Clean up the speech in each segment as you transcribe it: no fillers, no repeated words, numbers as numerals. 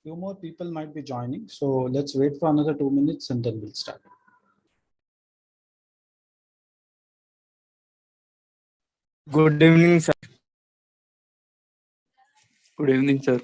Few more people might be joining, so let's wait for another 2 minutes and then we'll start. Good evening, sir. Good evening, sir.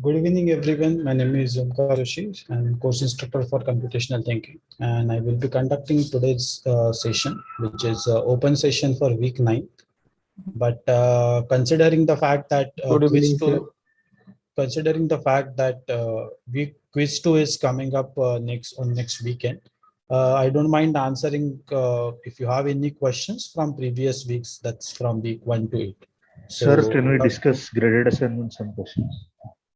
Good evening, everyone. My name is Omkar Joshi. I'm course instructor for computational thinking, and I will be conducting today's session, which is open session for week 9. But considering the fact that Good evening, sir. week quiz 2 is coming up next weekend, I don't mind answering if you have any questions from previous weeks. That's from week 1 to 8. Sir, can we discuss graded assignments and questions?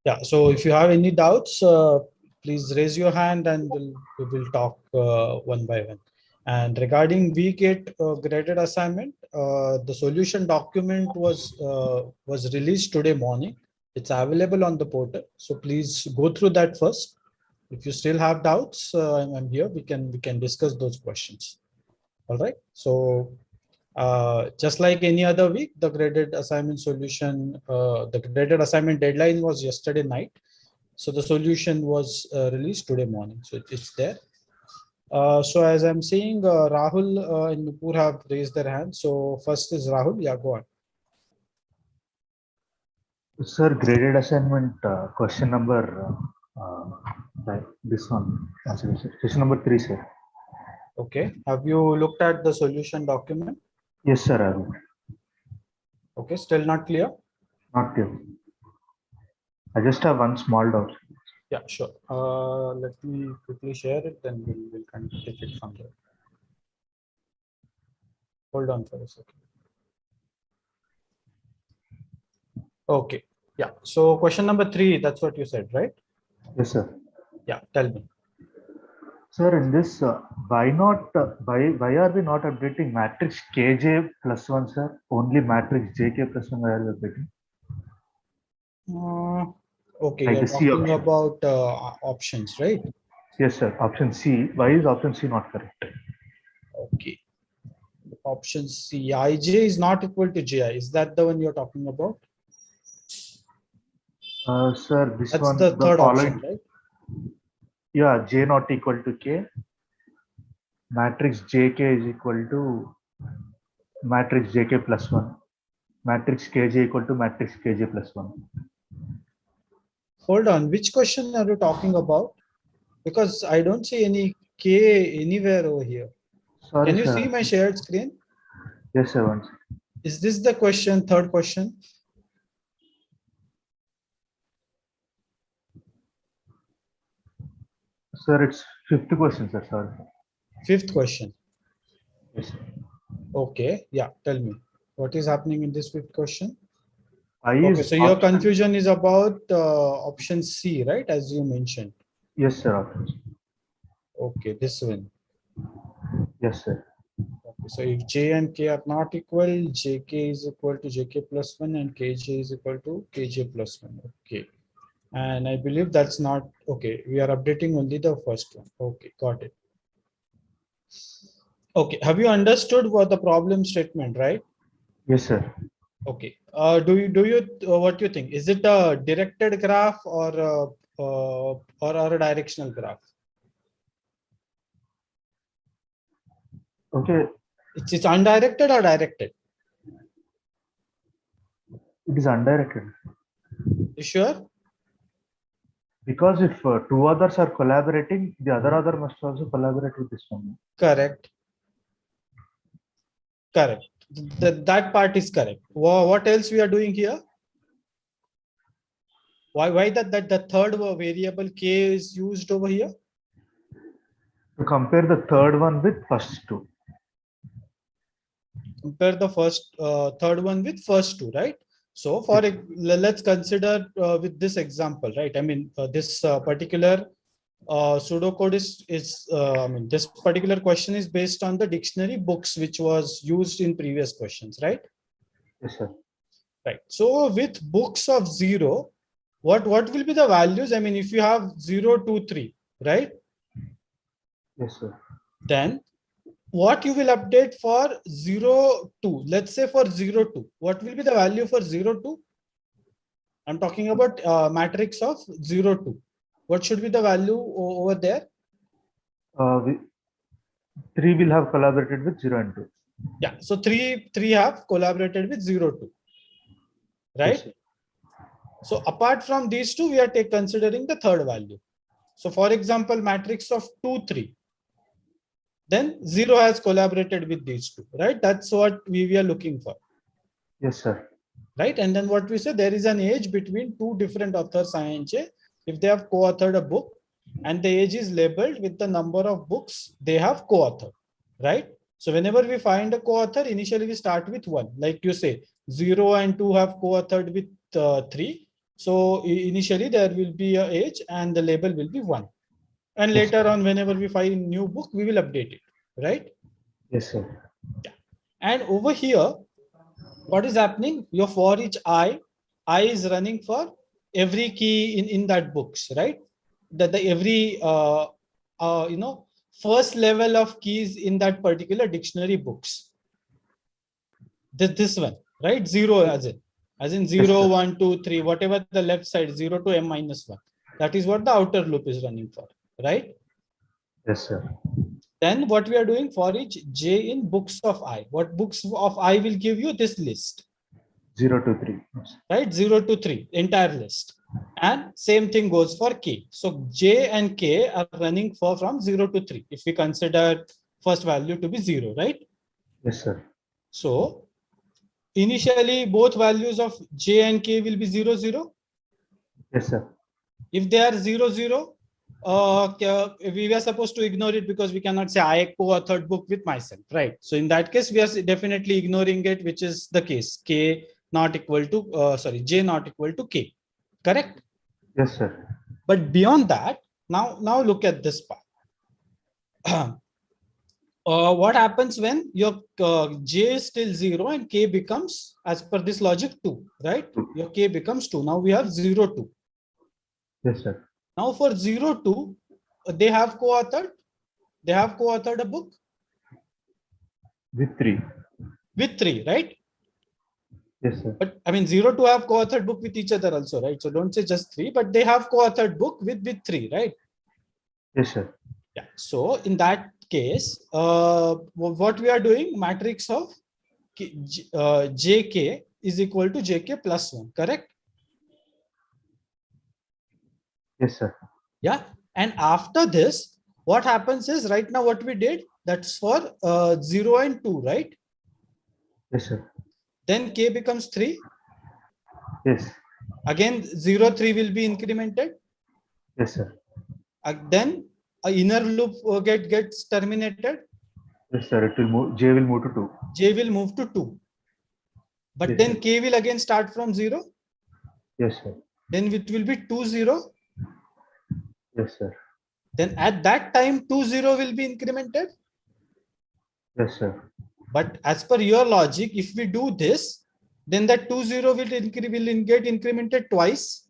Yeah, so if you have any doubts, please raise your hand and we will talk one by one. And regarding week 8 graded assignment, the solution document was released today morning. It's available on the portal, so please go through that first. If you still have doubts, I'm here. We can discuss those questions. All right. So just like any other week, the graded assignment solution, the graded assignment deadline was yesterday night. So the solution was released today morning. So it's there. So as I'm seeing, Rahul and Nupur have raised their hands. So first is Rahul. Yeah, go on. Sir, graded assignment question number this one. Question number 3, sir. Okay. Have you looked at the solution document? Yes, sir. I will. Okay. Still not clear? Not clear. I just have one small doubt. Yeah, sure. Let me quickly share it, then we'll kind of take it from there. Hold on for a second. Okay. Yeah. So question number 3, that's what you said, right? Yes, sir. Yeah. Tell me. Sir, in this, why are we not updating matrix Kj plus 1, sir? Only matrix Jk plus 1, why are we updating? Okay, Like you're the C talking option. about options, right? Yes, sir. Option C. Why is option C not correct? Okay. Option C. Ij is not equal to Ji. Is that the one you're talking about? Sir, this That's one, the third following. option, right? Yeah, J not equal to K. Matrix Jk is equal to matrix Jk plus 1. Matrix Kj equal to matrix Kj plus 1. Hold on. Which question are you talking about? Because I don't see any K anywhere over here. Sorry, Can you sir. see my shared screen? Yes, sir. Once. Is this the question, third question? Sir, it's 5th question, sir. Sorry. Fifth question. Yes, sir. Okay. Yeah. Tell me. What is happening in this fifth question? I Okay. is So your option. confusion is about option C, right? As you mentioned. Yes, sir. Option. Okay. This one. Yes, sir. Okay, so if j and k are not equal, jk is equal to jk plus 1 and kj is equal to kj plus 1. Okay. And I believe that's not okay. We are updating only the first one. Okay, got it. Okay, have you understood what the problem statement, right? Yes, sir. Okay. Do you what do you think? Is it a directed graph or a directional graph? Okay, It's undirected or directed? it is undirected. You sure? Because if two others are collaborating, the other must also collaborate with this one. Correct. Correct. That part is correct. What else we are doing here? Why that the third variable k is used over here? To compare the third one with first two. Compare the third one with first two, right? So let's consider with this example, right? I mean, this particular pseudocode I mean, this particular question is based on the dictionary books which was used in previous questions, right? Yes, sir. Right. So with books of 0, what will be the values? I mean, if you have 0, 2, 3, right? Yes, sir. Then what you will update for 0, 2? Let's say for 0, 2, what will be the value for 0, 2? I'm talking about matrix of 0, 2. What should be the value over there? 3 will have collaborated with 0 and 2. Yeah. So three have collaborated with 0, 2, right? Yes, sir. So apart from these two, we are considering the third value. So for example, matrix of 2, 3. Then 0 has collaborated with these two, right? That's what we are looking for. Yes, sir. Right. And then what we say, there is an age between two different authors INJ if they have co-authored a book and the age is labeled with the number of books they have co-authored, right? So whenever we find a co-author, initially we start with 1. Like you say, 0 and 2 have co-authored with 3. So initially there will be a age and the label will be 1. And Yes, later sir. on, whenever we find a new book, we will update it, right? Yes, sir. And over here, what is happening? Your for each I is running for every key in that books, right? The every first level of keys in that particular dictionary books. This one, right? 0 as in Yes, 0, sir. 1, 2, 3, whatever the left side, 0 to m minus 1. That is what the outer loop is running for, right? Yes, sir. Then what we are doing for each j in books of I. What books of I will give you this list? 0 to 3. Yes. Right? 0 to 3, entire list. And same thing goes for k. So j and k are running for from 0 to 3 if we consider first value to be 0, right? Yes, sir. So initially both values of j and k will be 0, 0. Yes, sir. If they are 0, 0, we were supposed to ignore it because we cannot say I co-authored book with myself, right? So in that case, we are definitely ignoring it, which is the case. K not equal to, j not equal to k, correct? Yes, sir. But beyond that, now look at this part. What happens when your j is still 0 and k becomes, as per this logic, 2, right? Your k becomes 2. Now we have 0, 2. Yes, sir. Now for 0, 2, they have co-authored. They have co-authored a book With 3. with 3, right? Yes, sir. But I mean, 0 to have co-authored book with each other also, right? So don't say just 3, but they have co-authored book with 3, right? Yes, sir. Yeah. So in that case, what we are doing, matrix of jk is equal to jk plus 1, correct? Yes, sir. Yeah. And after this, what happens is right now what we did, that's for 0 and 2, right? Yes, sir. Then k becomes 3. Yes. Again, 0, 3 will be incremented. Yes, sir. Then a inner loop gets terminated. Yes, sir. It will move. J will move to 2. J will move to 2. But Yes, then sir. k will again start from 0. Yes, sir. Then it will be 2, 0. Yes, sir. Then at that time, 2, 0 will be incremented. Yes, sir. But as per your logic, if we do this, then that 20 will get incremented twice,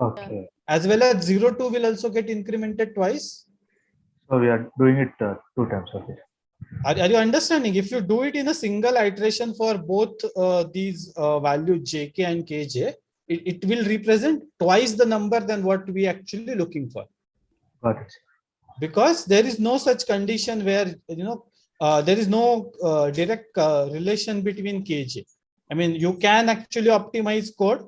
Okay. as well as 02 will also get incremented twice. So we are doing it 2 times. Okay. Are you understanding? If you do it in a single iteration for both these values jk and kj, it will represent twice the number than what we actually looking for. Got it. Because there is no such condition where there is no direct relation between kj. I mean, you can actually optimize code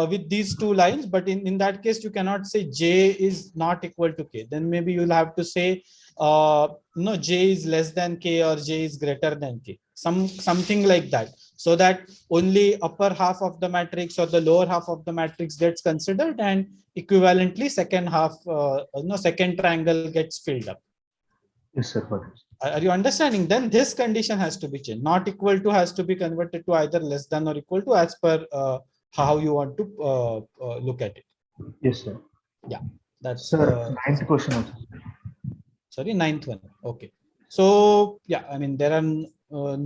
with these two lines, but in that case you cannot say j is not equal to k. Then maybe you'll have to say no, j is less than k or j is greater than k, something like that, so that only upper half of the matrix or the lower half of the matrix gets considered, and equivalently second half second triangle gets filled up. Yes, sir. Got it. Are you understanding? Then this condition has to be changed. Not equal to has to be converted to either less than or equal to, as per how you want to look at it. Yes, sir. Yeah, that's Sir, ninth question also. sorry, ninth one. Okay. So yeah, I mean, there are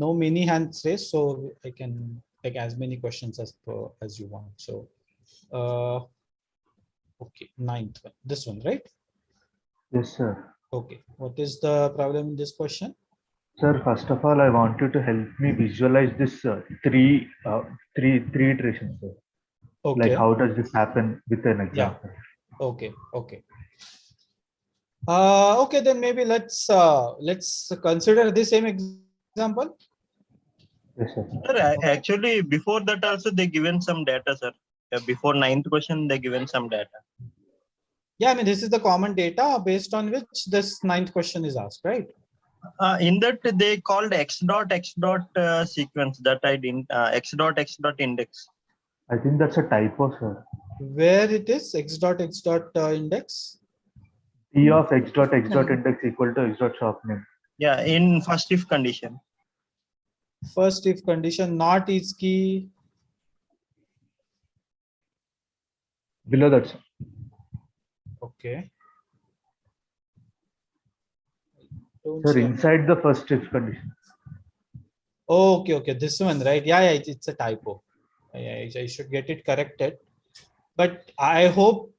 no many hands raised, so I can take as many questions as you want. So okay, ninth one, this one, right? Yes, sir. Okay, what is the problem in this question? Sir, first of all, I want you to help me visualize this three iterations, sir. Okay. Like how does this happen with an Yeah. example? Okay. Okay. Okay, then maybe let's consider the same example. Yes, sir. Sir, actually, before that also they given some data, sir. Before ninth question, they given some data. Yeah, I mean, this is the common data based on which this ninth question is asked, right? In that they called x dot sequence that I didn't x dot index. I think that's a typo, sir. Where it is x dot index? T of x dot index equal to x dot shop name. Yeah, in first if condition. First if condition, not is key. Below that, sir. Okay. Sir, inside the first if condition. Okay, okay, this one, right? Yeah, yeah, it's a typo. I should get it corrected. But I hope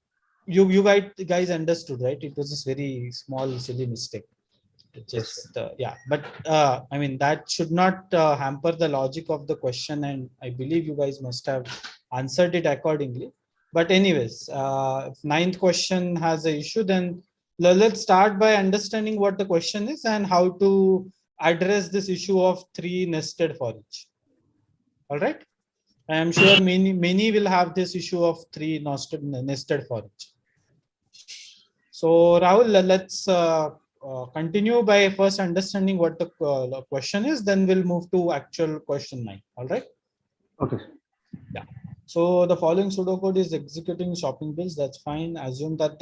you guys understood, right? It was a very small, silly mistake. Just yeah, but I mean, that should not hamper the logic of the question, and I believe you guys must have answered it accordingly. But anyways, if ninth question has an issue, then let's start by understanding what the question is and how to address this issue of three nested for each. All right, I am sure many will have this issue of three nested for each. So Rahul, let's continue by first understanding what the question is, then we'll move to actual question 9. All right. Okay, sir. Yeah. So the following pseudocode is executing shopping bills. That's fine. Assume that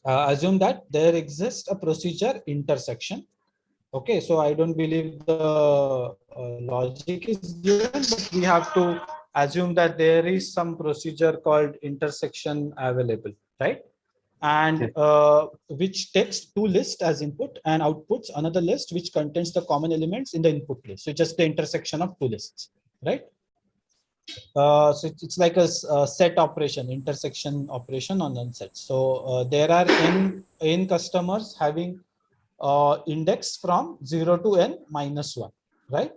assume that there exists a procedure intersection. Okay, so I don't believe the logic is given, but we have to assume that there is some procedure called intersection available, right? And which takes two lists as input and outputs another list which contains the common elements in the input list. So just the intersection of two lists, right? So it's like a set operation, intersection operation on n sets. So there are n customers having index from 0 to n minus 1, right?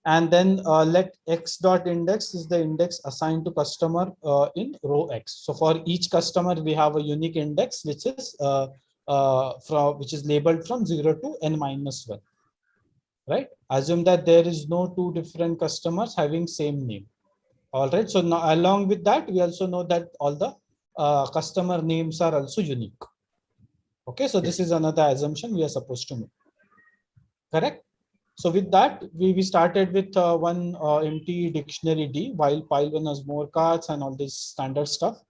And then let x dot index is the index assigned to customer in row x. So for each customer, we have a unique index which is labeled from 0 to n minus 1, right? Assume that there is no two different customers having same name. All right. So now, along with that, we also know that all the customer names are also unique. Okay. So this is another assumption we are supposed to make. Correct. So with that, we started with one empty dictionary D, while pile one has more cards and all this standard stuff.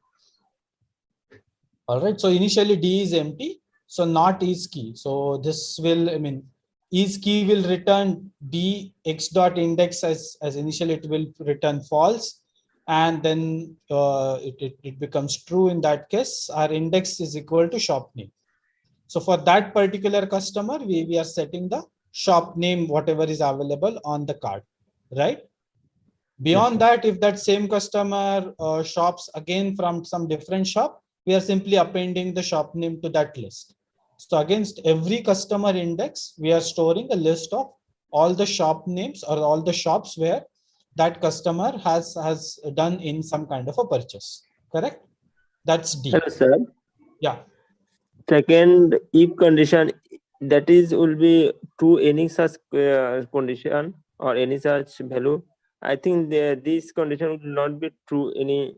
All right. So initially D is empty. So not is key. So this will, I mean, is key will return D x dot index as initially it will return false. And then it becomes true in that case. Our index is equal to shop name. So for that particular customer, we are setting the shop name, whatever is available on the card, right? Beyond that, if that same customer shops again from some different shop, we are simply appending the shop name to that list. So against every customer index, we are storing a list of all the shop names or all the shops where that customer has done in some kind of a purchase. Correct? That's D. Hello, sir. Yeah. Second, if condition that is will be true any such condition or any such value. I think this condition will not be true any,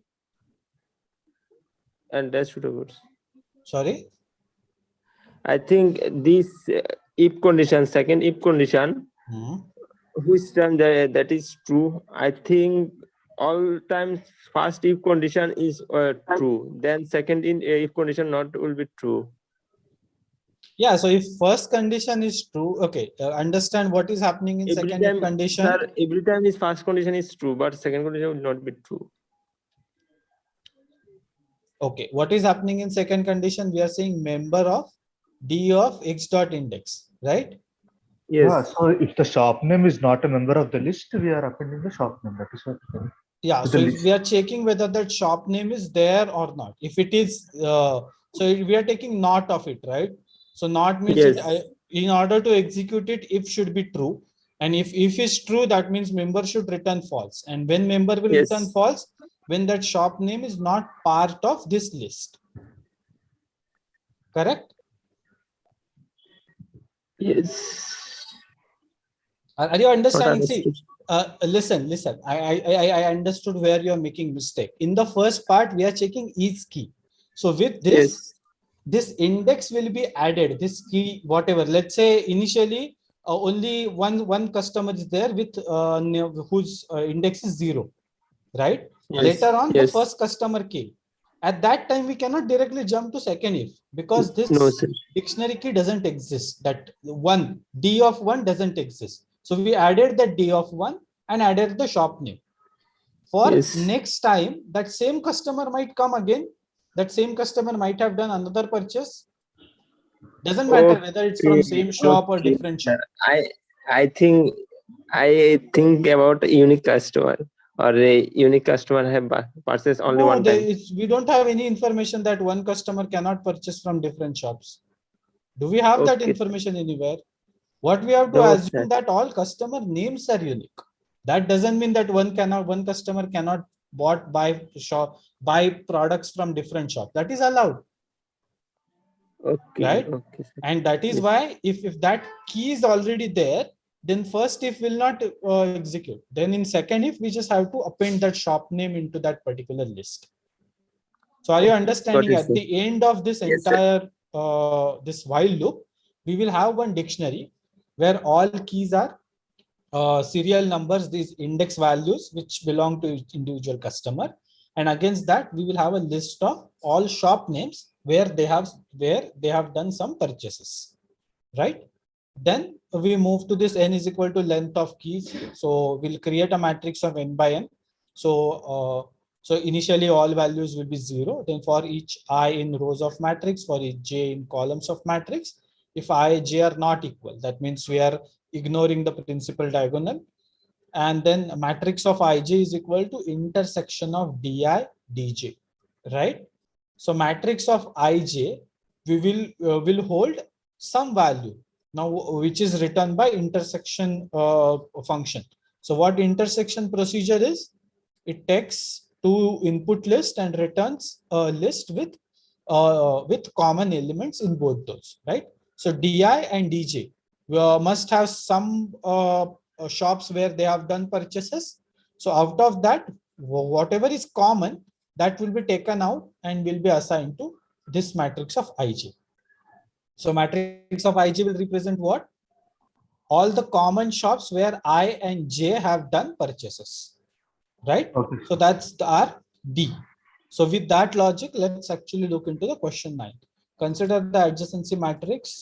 and that's suitable. Sorry. I think this if condition, second if condition, which time that is true. I think all times first if condition is true, then second in if condition not will be true. Yeah, so if first condition is true, okay, understand what is happening in Every second time, condition. sir, every time is first condition is true, but second condition will not be true. Okay, what is happening in second condition? We are saying member of D of X dot index, right? Yeah, Yes. so if the shop name is not a member of the list, we are appending the shop name. That is what. Yeah, To so the if list. we are checking whether that shop name is there or not. If it is, so we are taking not of it, right? So not means Yes. In order to execute it, if should be true. And if is true, that means member should return false. And when member will Yes. return false, when that shop name is not part of this list. Correct? Yes. Are you understanding? Not See, listen. I understood where you are making mistake. In the first part, we are checking each key. So with this, Yes. this index will be added. This key, whatever. Let's say initially only one customer is there with whose index is 0, right? Yes. Later on, Yes. the first customer came. At that time, we cannot directly jump to second if, because this No, sir. dictionary key doesn't exist. That one D of 1 doesn't exist. So we added the D of 1 and added the shop name. For Yes. next time, that same customer might come again. That same customer might have done another purchase. Doesn't matter whether it's from same shop or different shop. I think about a unique customer, or a unique customer have purchased only No, one time. we don't have any information that one customer cannot purchase from different shops. Do we have that Okay. information anywhere? What we have to No, assume sir. that all customer names are unique. That doesn't mean that one customer cannot buy products from different shop. That is allowed. Okay. Right? Okay, sir. And that is Yes. why if that key is already there, then first if will not execute. Then in second if, we just have to append that shop name into that particular list. So are you understanding? Got it, At sir. the end of this Yes, sir. entire this while loop, we will have one dictionary where all keys are serial numbers, these index values which belong to each individual customer, and against that we will have a list of all shop names where they have done some purchases, right? Then we move to this n is equal to length of keys. So we'll create a matrix of n by n. So so initially all values will be 0. Then for each I in rows of matrix, for each j in columns of matrix, if I, j are not equal, that means we are ignoring the principal diagonal. And then a matrix of ij is equal to intersection of di, dj, right? So matrix of ij, we will hold some value now, which is written by intersection function. So what intersection procedure is? It takes two input list and returns a list with common elements in both those, right? So di and dj must have some shops where they have done purchases. So out of that, whatever is common, that will be taken out and will be assigned to this matrix of ij. So matrix of ij will represent what? All the common shops where I and j have done purchases, right? Okay. So that's our D. So with that logic, let's actually look into the question 9. Consider the adjacency matrix,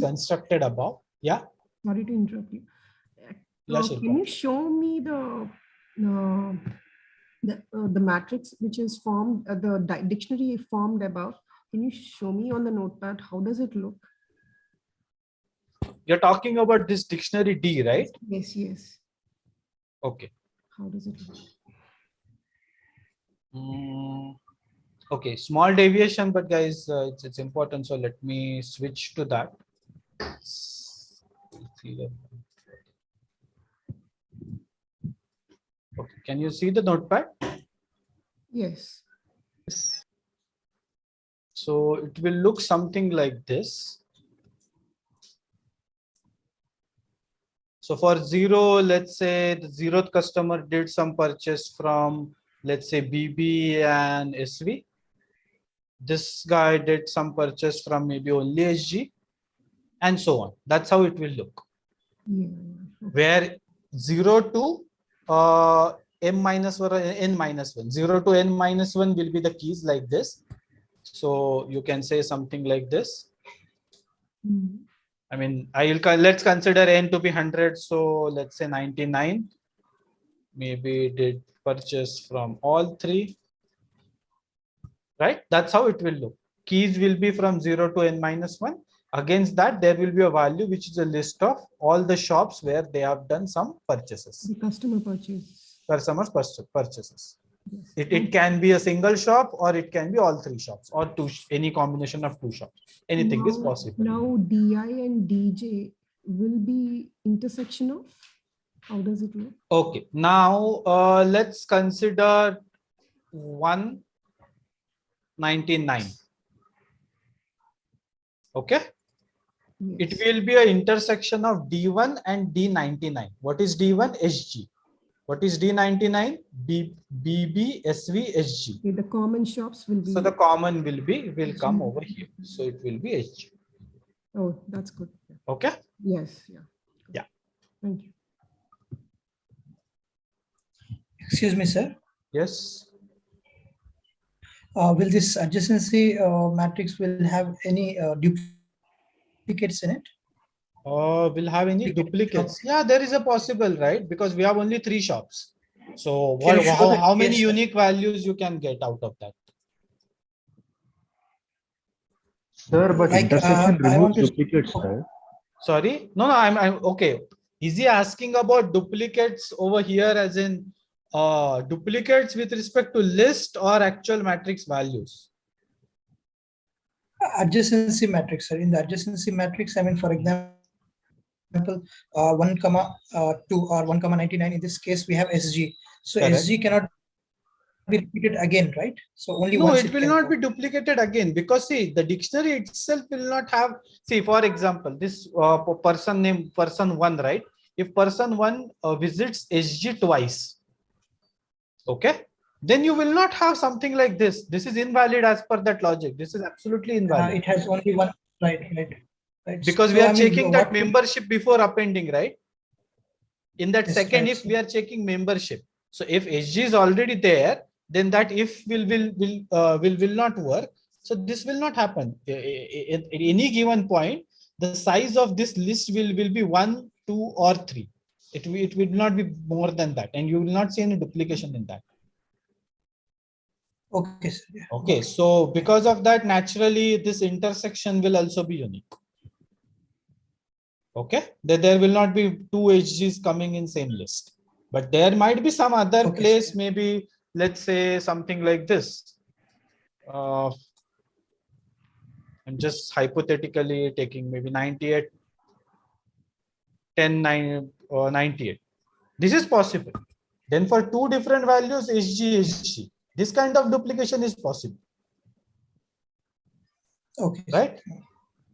constructed above. Yeah. Sorry to interrupt you. Yeah, Can you show me the matrix which is formed, the dictionary formed above? Can you show me on the notepad? How does it look? You're talking about this dictionary D, right? Yes, yes. Okay. How does it look? Okay, small deviation, but guys, it's important. So let me switch to that. Okay, can you see the notepad? Yes. So it will look something like this. So for zero, let's say the zeroth customer did some purchase from, let's say, BB and SV. This guy did some purchase from maybe only SG, and so on. That's how it will look. Yeah. Where 0 to m minus 1 or n minus 1. 0 to n minus 1 will be the keys like this. So you can say something like this. I mean, let's consider n to be 100. So let's say 99. Maybe did purchase from all three. Right? That's how it will look. Keys will be from 0 to n minus 1. Against that, there will be a value which is a list of all the shops where they have done some purchases. The customer purchase. Customers purchases. Yes. It can be a single shop or it can be all three shops or any combination of two shops. Anything is possible. Now DI and DJ will be intersection of? How does it look? Okay. Now let's consider 199. Okay. Yes. It will be an intersection of D1 and D99. What is D1? SG. What is D99? BB, SV, SG. Okay, the common shops will be. So the common will come over here. So it will be SG. Oh, that's good. Okay. Yes. Yeah. Yeah. Thank you. Excuse me, sir. Yes. Will this adjacency matrix will have any duplicates in it? Will have any duplicates? Yeah, there is a possible, right? Because we have only three shops. So Can you show the how many case, sir? unique values you can get out of that? Sir, but Like, intersection I want removes to- duplicates, right? Sorry? No, I'm okay. Is he asking about duplicates over here as in duplicates with respect to list or actual matrix values? Adjacency matrix, sir. In the adjacency matrix, I mean, for example, 1, 2 or 1, 99. In this case, we have SG. So Correct. SG cannot be repeated again, right? So only No, once it will can not come. be duplicated again because see, the dictionary itself will not have, see, for example, this person name person 1, right? If person 1 visits SG twice, okay, then you will not have something like this. This is invalid as per that logic. This is absolutely invalid. It has only one, right. Because So, we are I mean, checking that what- membership before appending, right? In that Yes, second right, if sir. we are checking membership. So if SG is already there, then that if will not work. So this will not happen. At any given point, the size of this list will be 1, 2, or 3. It will not be more than that, and you will not see any duplication in that. Okay, sir. Yeah. Okay, so because of that, naturally, this intersection will also be unique. Okay, there will not be two HGs coming in same list, but there might be some other Okay, place, sir. maybe let's say something like this. I'm just hypothetically taking maybe 98, 10, 9, 98. This is possible. Then for two different values, HG, HG, this kind of duplication is possible. Okay. Right?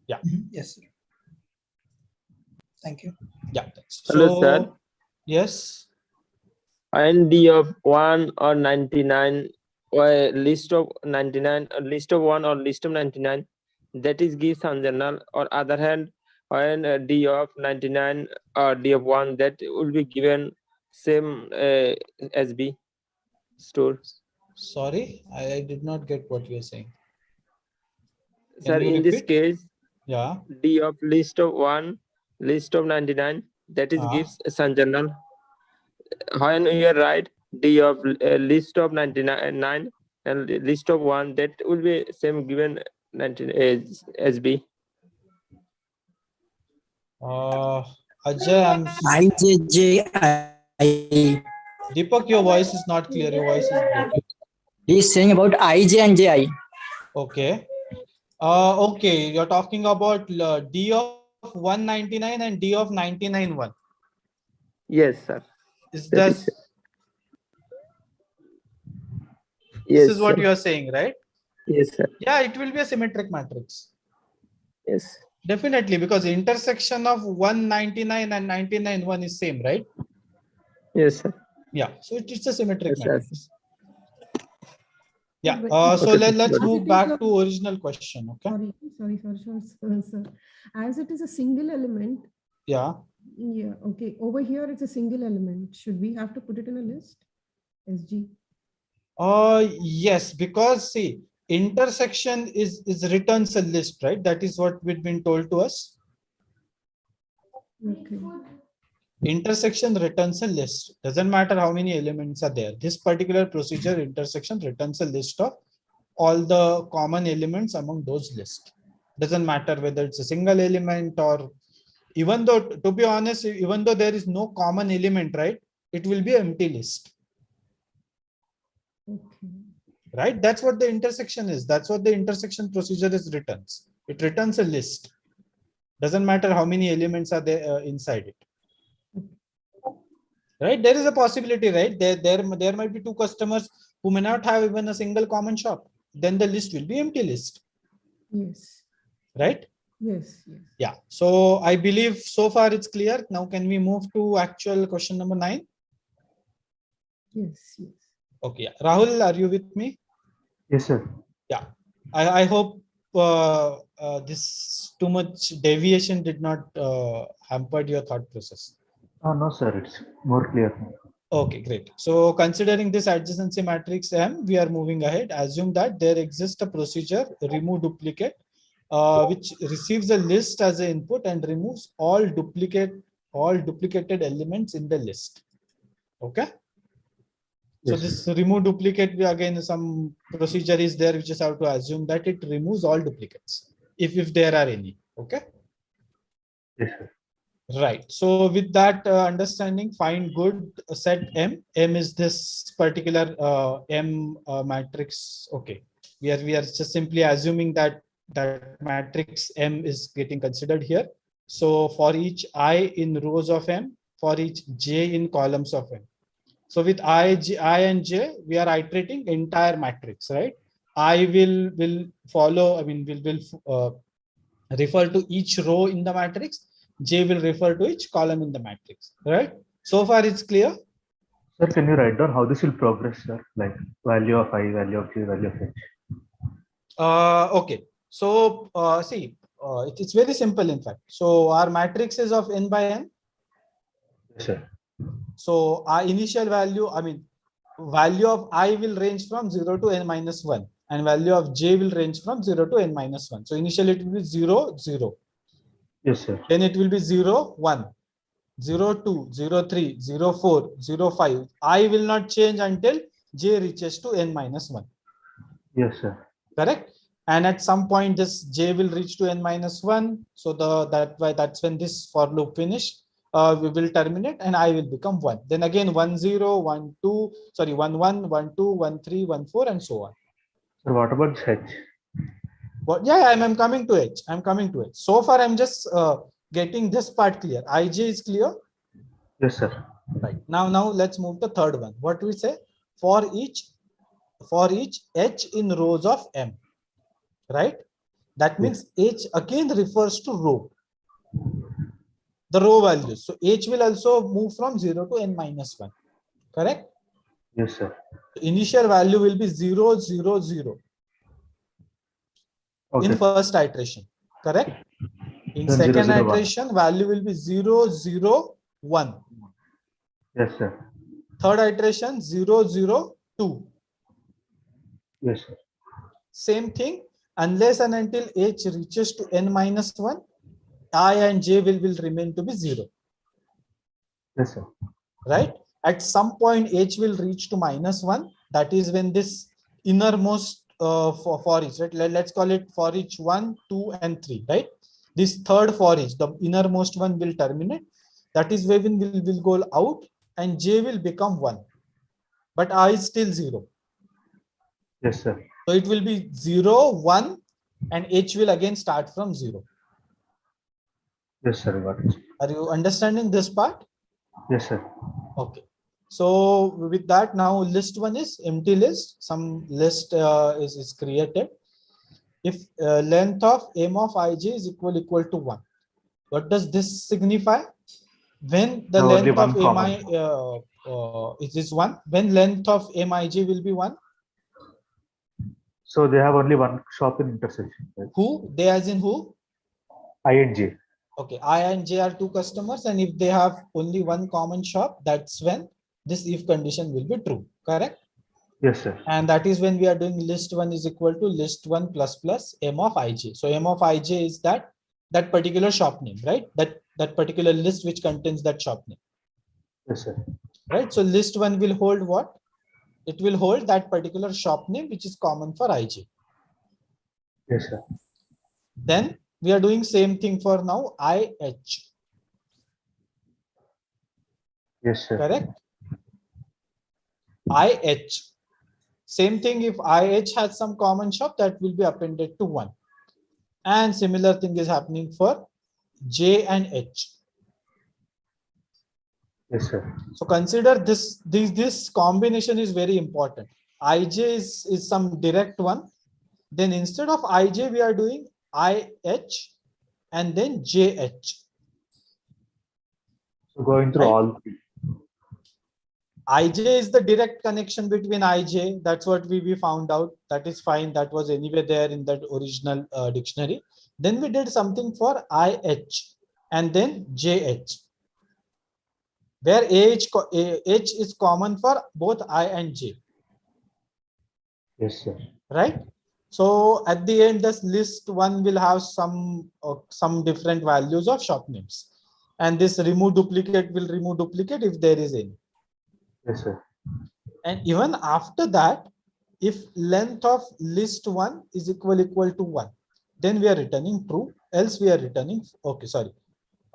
Yeah. Yes, sir. Thank you. Yeah. Hello, sir. Yes. IND of 1 or 99 or a list of 99, a list of 1 or list of 99, that is gives on general. Or other hand, when D of 99 or D of 1, that will be given same as B store. Sorry, I did not get what you're saying. Sir, you in this repeat? case, Yeah. D of list of 1, list of 99, that is gives some general. When you are right, D of list of 99 and list of 1, that will be same given 19 SB. Ajay, Deepak, your voice is not clear. Your voice is breaking. He's saying about IJ and JI. Okay. Okay, you're talking about D of 199 and D of 99.1. Yes, sir. Is That that is, this yes, is what sir. you are saying, right? Yes, sir. Yeah, it will be a symmetric matrix. Yes. Definitely, because the intersection of 199 and 99.1 is same, right? Yes, sir. Yeah, so it's a symmetric Yes, sir. matrix. Yeah, But so Okay, let's as move it is back a- to original question, okay? Sorry, sir. As it is a single element, Yeah. yeah, okay. Over here, it's a single element. Should we have to put it in a list? SG. Yes, because see, intersection is returns a list, right? That is what we've been told to us. Okay. Intersection returns a list. Doesn't matter how many elements are there. This particular procedure, intersection, returns a list of all the common elements among those lists. Doesn't matter whether it's a single element or even though, to be honest, even though there is no common element, right? It will be an empty list, Okay. right? That's what the intersection is. That's what the intersection procedure is returns. It returns a list. Doesn't matter how many elements are there inside it. Right, there is a possibility, right? There might be two customers who may not have even a single common shop. Then the list will be empty list, Yes. right? Yes. Yes. Yeah. So I believe so far it's clear. Now can we move to actual question number 9? Yes. Yes. Okay. Yeah. Rahul, are you with me? Yes, sir. Yeah. I hope this too much deviation did not hamper your thought process. Oh, no, sir. It's more clear. Okay, great. So considering this adjacency matrix M, we are moving ahead. Assume that there exists a procedure, remove duplicate, which receives a list as an input and removes all duplicated elements in the list. Okay. So Yes, this remove duplicate, again, some procedure is there, which is how to assume that it removes all duplicates, if there are any. Okay. yes, sir. Right. So with that understanding, find good set M. M is this particular M matrix. Okay. We are just simply assuming that matrix M is getting considered here. So for each I in rows of M, for each J in columns of M. So with I and J, we are iterating entire matrix, right? I will follow. I mean, will refer to each row in the matrix. J will refer to each column in the matrix, right? So far it's clear. Sir, can you write down how this will progress, sir? Like value of I, value of J, value of H. Okay. So see, it's very simple, in fact. So our matrix is of n by n. Yes, sir. So our initial value, I mean, value of I will range from 0 to n minus 1, and value of J will range from 0 to n minus 1. So initially it will be 0, 0. Yes, sir. Then it will be 0, 1, 0, 2, 0, 3, 0, 4, 0, 5. I will not change until J reaches to n minus 1. Yes, sir. Correct? And at some point, this J will reach to n minus 1. So that's when this for loop finish. We will terminate and I will become 1. Then again 1, 0, 1, 2, sorry, 1, 1, 1, 2, 1, 3, 1, 4, and so on. Sir, what about H? But yeah, I'm coming to H. I'm coming to H. So far, I'm just getting this part clear. IJ is clear. Yes, sir. Right. Now let's move to third one. What do we say? For each H in rows of M. Right? That means H again refers to row. The row values. So H will also move from 0 to n minus 1. Correct? Yes, sir. Initial value will be 0, 0, 0. Okay. In first iteration. Correct? In Then second 0, 0, 1. iteration, value will be 0, 0, 1. Yes, sir. Third iteration 0, 0, 2. Yes, sir. Same thing, unless and until H reaches to n minus 1, I and J will remain to be 0. Yes, sir. Right? At some point H will reach to minus 1. That is when this innermost for each, right? Let's call it for each 1, 2, and 3, right? This third for each, the innermost one will terminate. That is where will go out and j will become 1. But I is still 0. Yes, sir. So it will be 0, 1, and h will again start from 0. Yes, sir. Got it. Are you understanding this part? Yes, sir. Okay. So with that, now list 1 is empty list. Some list is created. If length of m of ij is equal to 1. What does this signify? When the No, only length of one common. is this 1, when length of mij will be 1? So they have only one shop in intersection. Right? Who? They as in who? I and J. Okay, I and j are 2 customers, and if they have only one common shop, that's when this if condition will be true. Correct? Yes, sir. And that is when we are doing list 1 is equal to list 1 plus m of ij. So m of ij is that particular shop name, right? That particular list which contains that shop name. Yes, sir. Right? So list 1 will hold what? It will hold that particular shop name which is common for ij. Yes, sir. Then we are doing same thing for now ih. Yes, sir. Correct? ih. Same thing, if ih has some common shop, that will be appended to 1. And similar thing is happening for j and h. Yes, sir. So consider this combination is very important. Ij is some direct one. Then instead of ij, we are doing ih and then jh. So going through Right? all three. Ij is the direct connection between ij. That's what we found out. That is fine. That was anyway there in that original dictionary. Then we did something for ih and then jh, where h is common for both I and j. Yes, sir. Right? So at the end, this list 1 will have some different values of shop names, and this remove duplicate will remove duplicate if there is any. Yes, sir. And even after that, if length of list 1 is equal to 1, then we are returning true. Else we are returning, okay, sorry.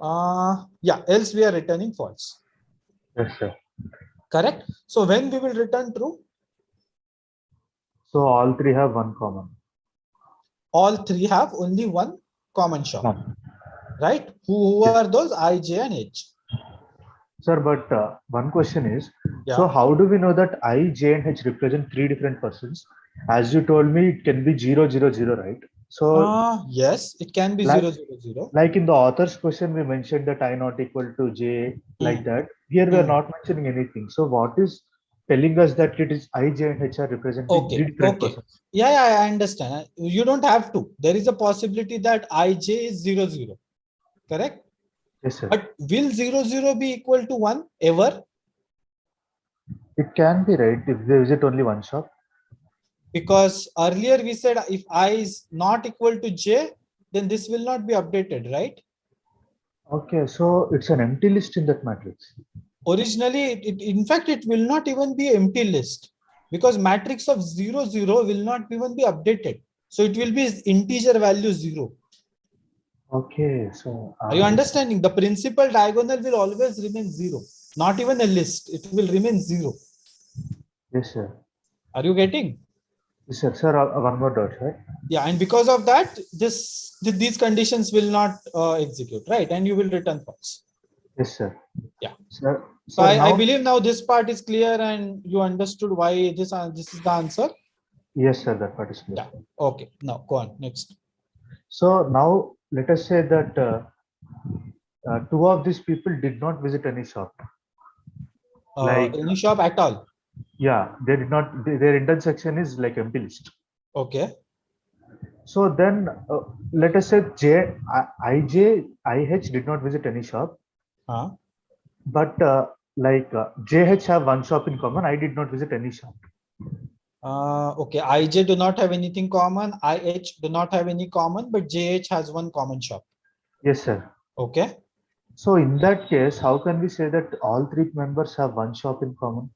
Else we are returning false. Yes, sir. Correct? So when we will return true? So all three have one common. All three have only one common shop. None. Right? Who are those? I, J, and H. Sir, but one question is, Yeah. so how do we know that I, J, and H represent three different persons? As you told me, it can be 0, 0, 0, right? So yes, it can be like, 0, 0, 0. Like in the author's question, we mentioned that I not equal to J, like that. Here we are not mentioning anything. So what is telling us that it is I, J, and H are representing three different persons? Yeah, I understand. You don't have to. There is a possibility that IJ is 0, 0. Correct? Yes, sir. But will 0, 0 be equal to 1 ever? It can be, right, if there is only one shop. Because earlier we said if I is not equal to J, then this will not be updated, right? Okay, so it's an empty list in that matrix. Originally, in fact, it will not even be empty list, because matrix of 0, 0 will not even be updated. So it will be integer value 0. Okay, so are you understanding? The principal diagonal will always remain 0, not even a list. It will remain 0. Yes, sir. Are you getting? Yes, sir. Sir, one more dot, right? Yeah, and because of that, these conditions will not execute, right? And you will return false. Yes, sir. Yeah. Sir, so I believe now this part is clear and you understood why this is the answer. Yes, sir. That part is clear. Yeah. Okay. Now go on. Next. So now let us say that two of these people did not visit any shop. Any shop at all? Yeah, they did not. Their intersection is like empty list. Okay. So then let us say IJ, IH did not visit any shop. But JH have one shop in common. I did not visit any shop. Okay, IJ do not have anything common. IH do not have any common, but JH has one common shop. Yes, sir. Okay. So in that case, how can we say that all three members have one shop in common?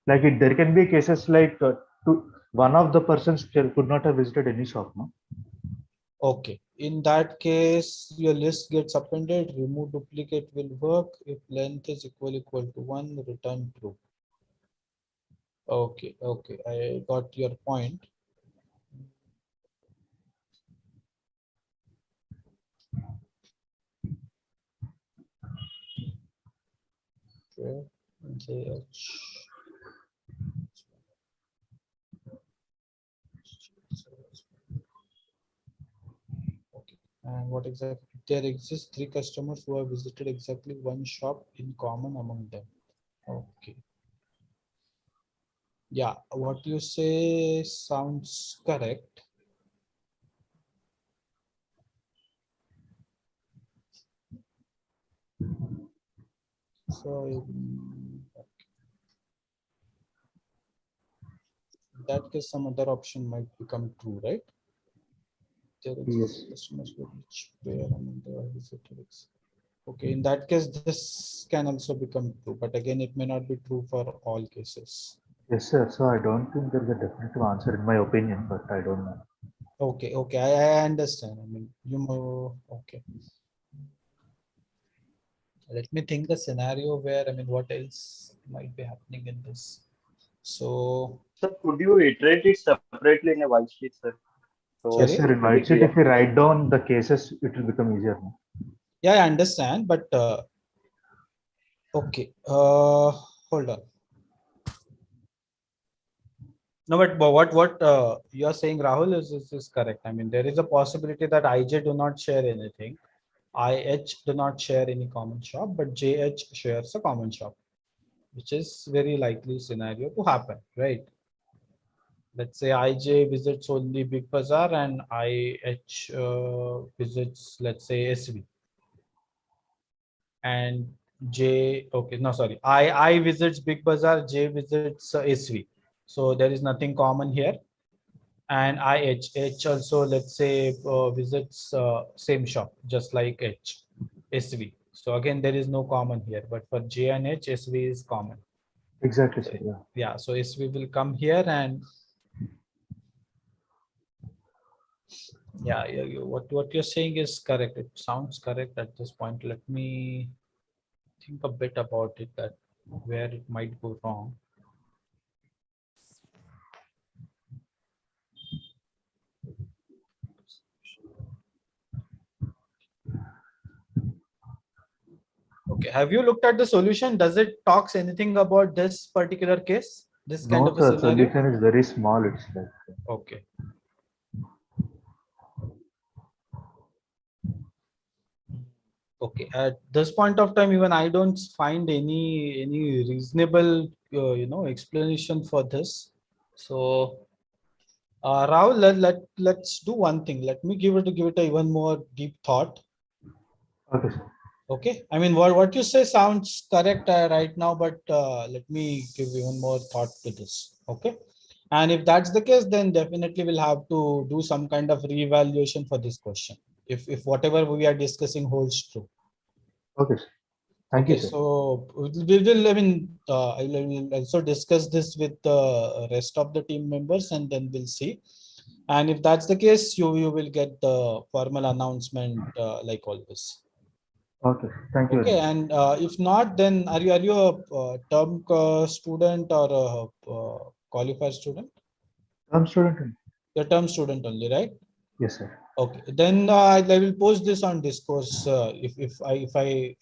Like there can be cases like One of the persons could not have visited any shop, no? Okay, in that case, your list gets appended, remove duplicate will work. If length is equal to 1, return true. Okay, okay, I got your point. Okay, JH. Okay, and what exactly? There exists 3 customers who have visited exactly one shop in common among them. Okay. Yeah, what you say sounds correct. So in that case, some other option might become true, right? There exists Yes. customers for each pair among the visitors. Okay, in that case, this can also become true, but again, it may not be true for all cases. Yes, sir. So I don't think there's a definitive answer in my opinion, but I don't know. Okay, okay, I understand. I mean, okay. Let me think the scenario where, I mean, what else might be happening in this. So, Sir, could you iterate it separately in a white sheet, sir? So Yes, sorry? sir. In to be white sheet, clear. if we write down the cases, it will become easier. No? Yeah, I understand, but okay, hold on. No, but what you are saying, Rahul, is correct. I mean, there is a possibility that IJ do not share anything, IH do not share any common shop, but JH shares a common shop, which is very likely scenario to happen, right? Let's say IJ visits only Big Bazaar and IH visits, let's say, SV. And J, okay, no, sorry, I visits Big Bazaar, J visits SV. So there is nothing common here. And H also, let's say, visits same shop, just like SV. So again, there is no common here, but for J and H, SV is common. Exactly, So, sir. Yeah. yeah, so SV will come here, and yeah, what you're saying is correct. It sounds correct at this point. Let me think a bit about it, that where it might go wrong. Okay, have you looked at the solution? Does it talks anything about this particular case, this kind No, of a sir. scenario? Solution is very small. It's like. Okay. Okay, at this point of time, even I don't find any reasonable explanation for this. So Rahul, let's do one thing. Let me give it a even more deep thought. Okay, sir. Okay, I mean, what you say sounds correct right now, but let me give even more thought to this. Okay, and if that's the case, then definitely we'll have to do some kind of reevaluation for this question, if whatever we are discussing holds true. Okay, sir. Thank you, Okay, sir. so we will, I mean, I will also discuss this with the rest of the team members, and then we'll see. And if that's the case, you will get the formal announcement like always. Okay. Thank you very Okay, much. and if not, then are you a term student or a qualified student? I'm student. You're term student only, right? Yes, sir. Okay, then I will post this on discourse. If I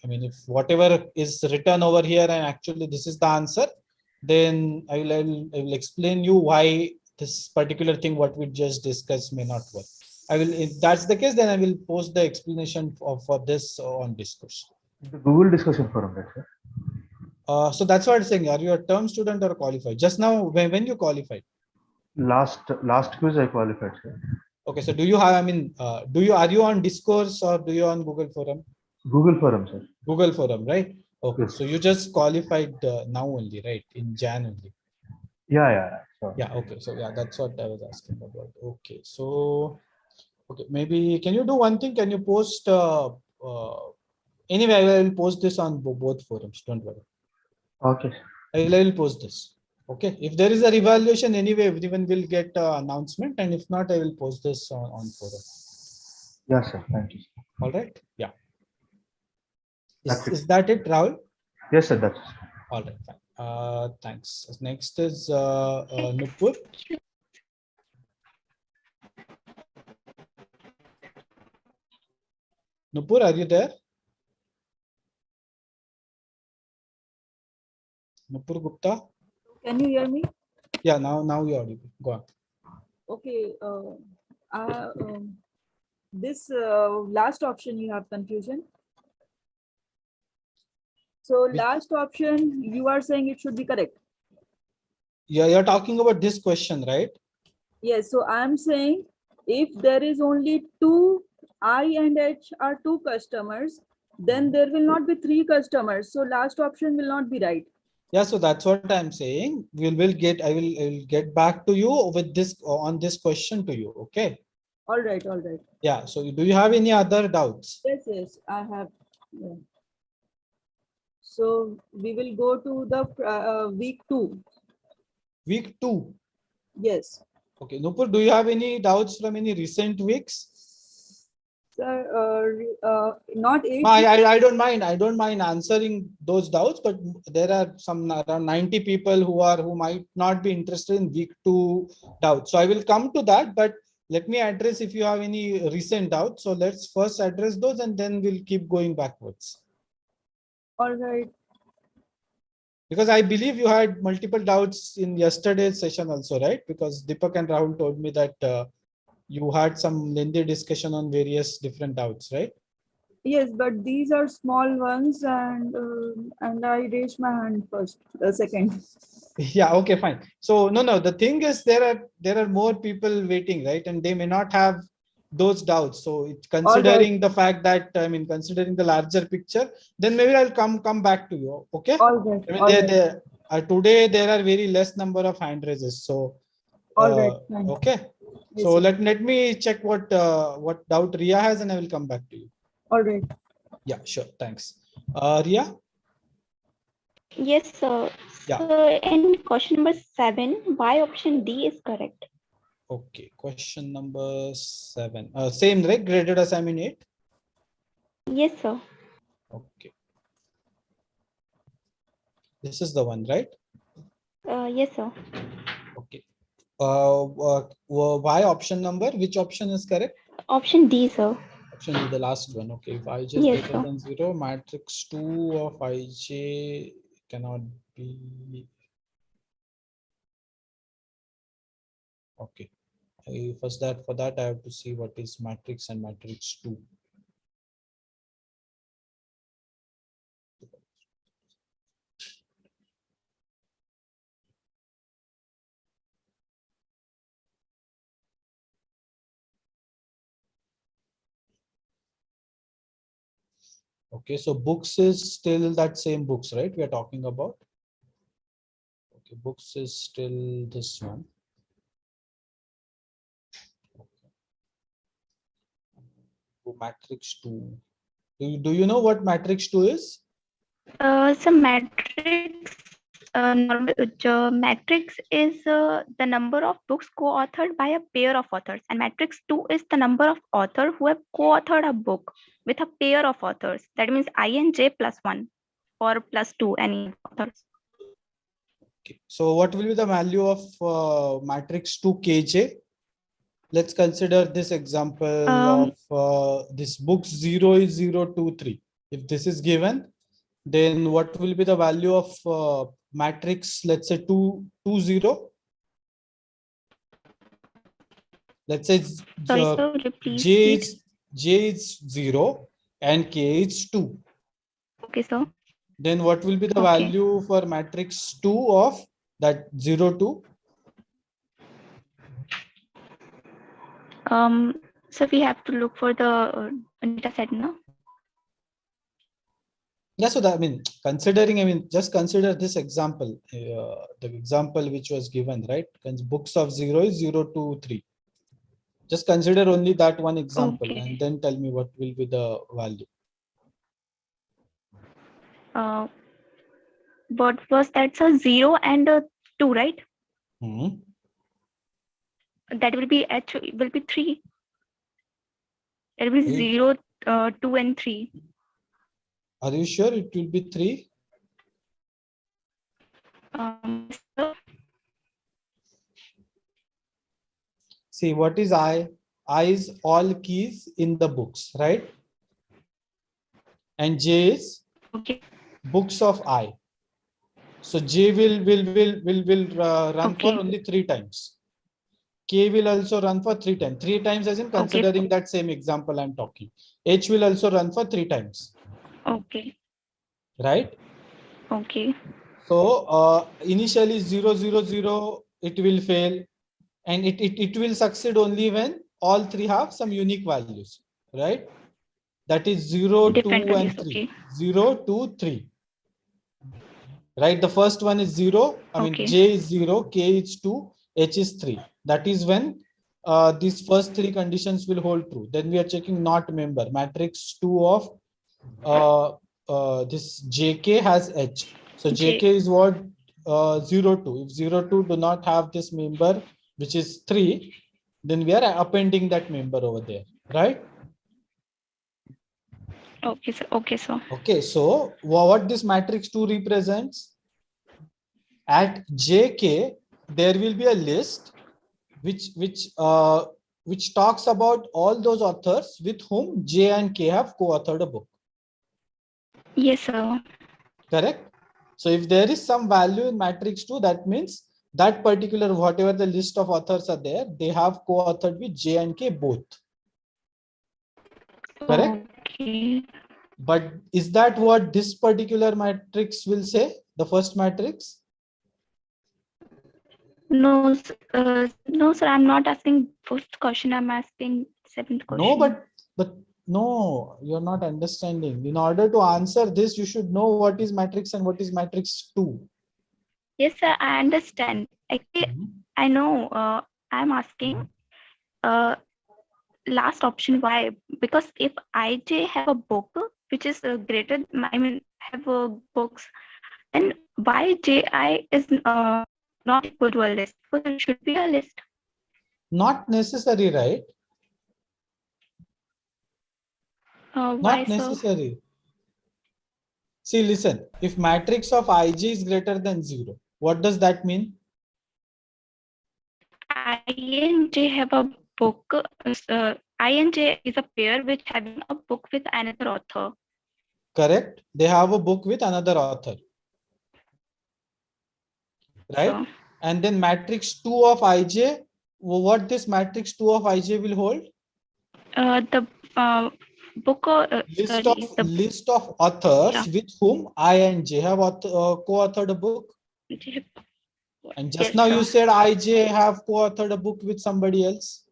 mean, if whatever is written over here and actually this is the answer, then I will explain you why this particular thing what we just discussed may not work. I will, if that's the case, then I will post the explanation for this on discourse. The Google discussion forum, right, sir? So that's what I'm saying. Are you a term student or qualified? Just now, when you qualified? Last quiz I qualified, sir. Okay, so do you have? I mean, are you on discourse or do you on Google Forum? Google forum, sir. Google Forum, right? Okay, Yes. so you just qualified now only, right? In Jan only. Yeah. Sure. Yeah. Okay. So yeah, that's what I was asking about. Okay. So okay, maybe can you do one thing? Can you post? Anyway, I will post this on both forums. Don't worry. Okay. I will post this. Okay, if there is a revaluation anyway, everyone will get announcement, and if not, I will post this on forum. Yes, sir. Thank you. All right. Yeah. That's it. Is that it, Rahul? Yes, sir. That's it. All right. Fine. Thanks. Next is Nupur. Nupur, are you there? Nupur Gupta. Can you hear me? Yeah. Now you're audible. Go on. Okay. This last option you have confusion. So last option you are saying it should be correct. Yeah, you're talking about this question, right? Yes. So I'm saying if there is only two I and H are two customers, then there will not be three customers. So last option will not be right. Yeah, so that's what I'm saying. I will get back to you with this on this question to you. Okay. All right. All right. Yeah. So do you have any other doubts? Yes. Yes. I have. Yeah. So we will go to the week 2. Week 2. Yes. Okay. Nupur, do you have any doubts from any recent weeks? Sir, not 8. No, I don't mind. I don't mind answering those doubts, but there are some around 90 people who might not be interested in week 2 doubts. So I will come to that, but let me address if you have any recent doubts. So let's first address those and then we'll keep going backwards. All right. Because I believe you had multiple doubts in yesterday's session also, right? Because Deepak and Rahul told me that you had some lengthy discussion on various different doubts, right? Yes, but these are small ones, and I raised my hand first, second. Yeah, okay, fine. So no, the thing is there are more people waiting, right? And they may not have those doubts. So considering the fact that considering the larger picture, then maybe I'll come back to you. Okay. All right. Today there are very less number of hand raises. So all right. Okay. Yes, So sir. let me check what doubt Ria has, and I will come back to you. All right. Yeah, sure. Thanks. Ria? Yes, sir. Yeah. So in question number 7, why option D is correct? Okay. Question number 7. Same, right? Graded assignment 8? Yes, sir. Okay. This is the one, right? Yes, sir. Okay. Why option number? Which option is correct? Option D, sir. Option D, the last one. Okay. If ij is Yes, greater sir. than 0, matrix 2 of ij cannot be. Okay. For that I have to see what is matrix and matrix 2. Okay, so books is still that same books, right? We are talking about. Okay, books is still this one. Okay. Matrix 2. Do you know what matrix 2 is? So matrix matrix is the number of books co-authored by a pair of authors, and matrix 2 is the number of authors who have co-authored a book with a pair of authors. That means I and J plus 1 or plus 2, any authors. Okay. So what will be the value of matrix 2 kj? Let's consider this example of this books 0 is 0, 2, 3. If this is given, then what will be the value of matrix, let's say 2, 2, 0? Let's say J is 0 and K is 2. Okay, sir. Then what will be the value for matrix 2 of that 0, 2? So we have to look for the data set, no? Yeah, so that considering, just consider this example, the example which was given, right? Books of 0 is 0, 2, 3. Just consider only that one example and then tell me what will be the value. What was that? So 0 and 2, right? Hmm. That will be H will be 3. It will be Are you- 0, 2, and 3. Are you sure it will be 3? So See, what is I? I is all keys in the books, right? And J is okay, books of I. So J will run for okay, only 3 times. K will also run for 3 times. 3 times as in considering that same example I'm talking. H will also run for 3 times. okay, Right? okay, So initially 0, 0, 0, it will fail. And it will succeed only when all 3 have some unique values. Right? That is 0, different 2, values. and 3. Okay, 0, 2, 3. Right? The first one is 0. I mean, okay, J is 0, K is 2, H is 3. That is when these first 3 conditions will hold true. Then we are checking not member. Matrix 2 of this JK has H. So JK is what? 0, 2. If 0, 2 do not have this member, which is 3, then we are appending that member over there. Right? okay, sir. Okay, sir. Okay, so what this matrix 2 represents? At JK, there will be a list which talks about all those authors with whom J and K have co-authored a book. Yes, sir. Correct? So if there is some value in matrix 2, that means that particular, whatever the list of authors are there, they have co-authored with J and K both. Correct? Okay. But is that what this particular matrix will say? The first matrix? No, no, sir. I'm not asking first question. I'm asking seventh question. No, but no, you're not understanding. In order to answer this, you should know what is matrix and what is matrix 2. Yes, sir. I understand. Actually, I know. I'm asking. Last option. Why? Because if IJ have a book which is greater, I mean, have books, then why JI is not equal to a list? Because it should be a list. Not necessary, right? Why Not so? necessary. See, listen, if matrix of IJ is greater than 0, what does that mean? I and J have a book. I and J is a pair which having a book with another author. Correct. They have a book with another author. Right? So, and then matrix 2 of IJ, what this matrix 2 of IJ will hold? the book list of authors with whom I and J have co-authored a book. And just now you said IJ have co-authored a book with somebody else.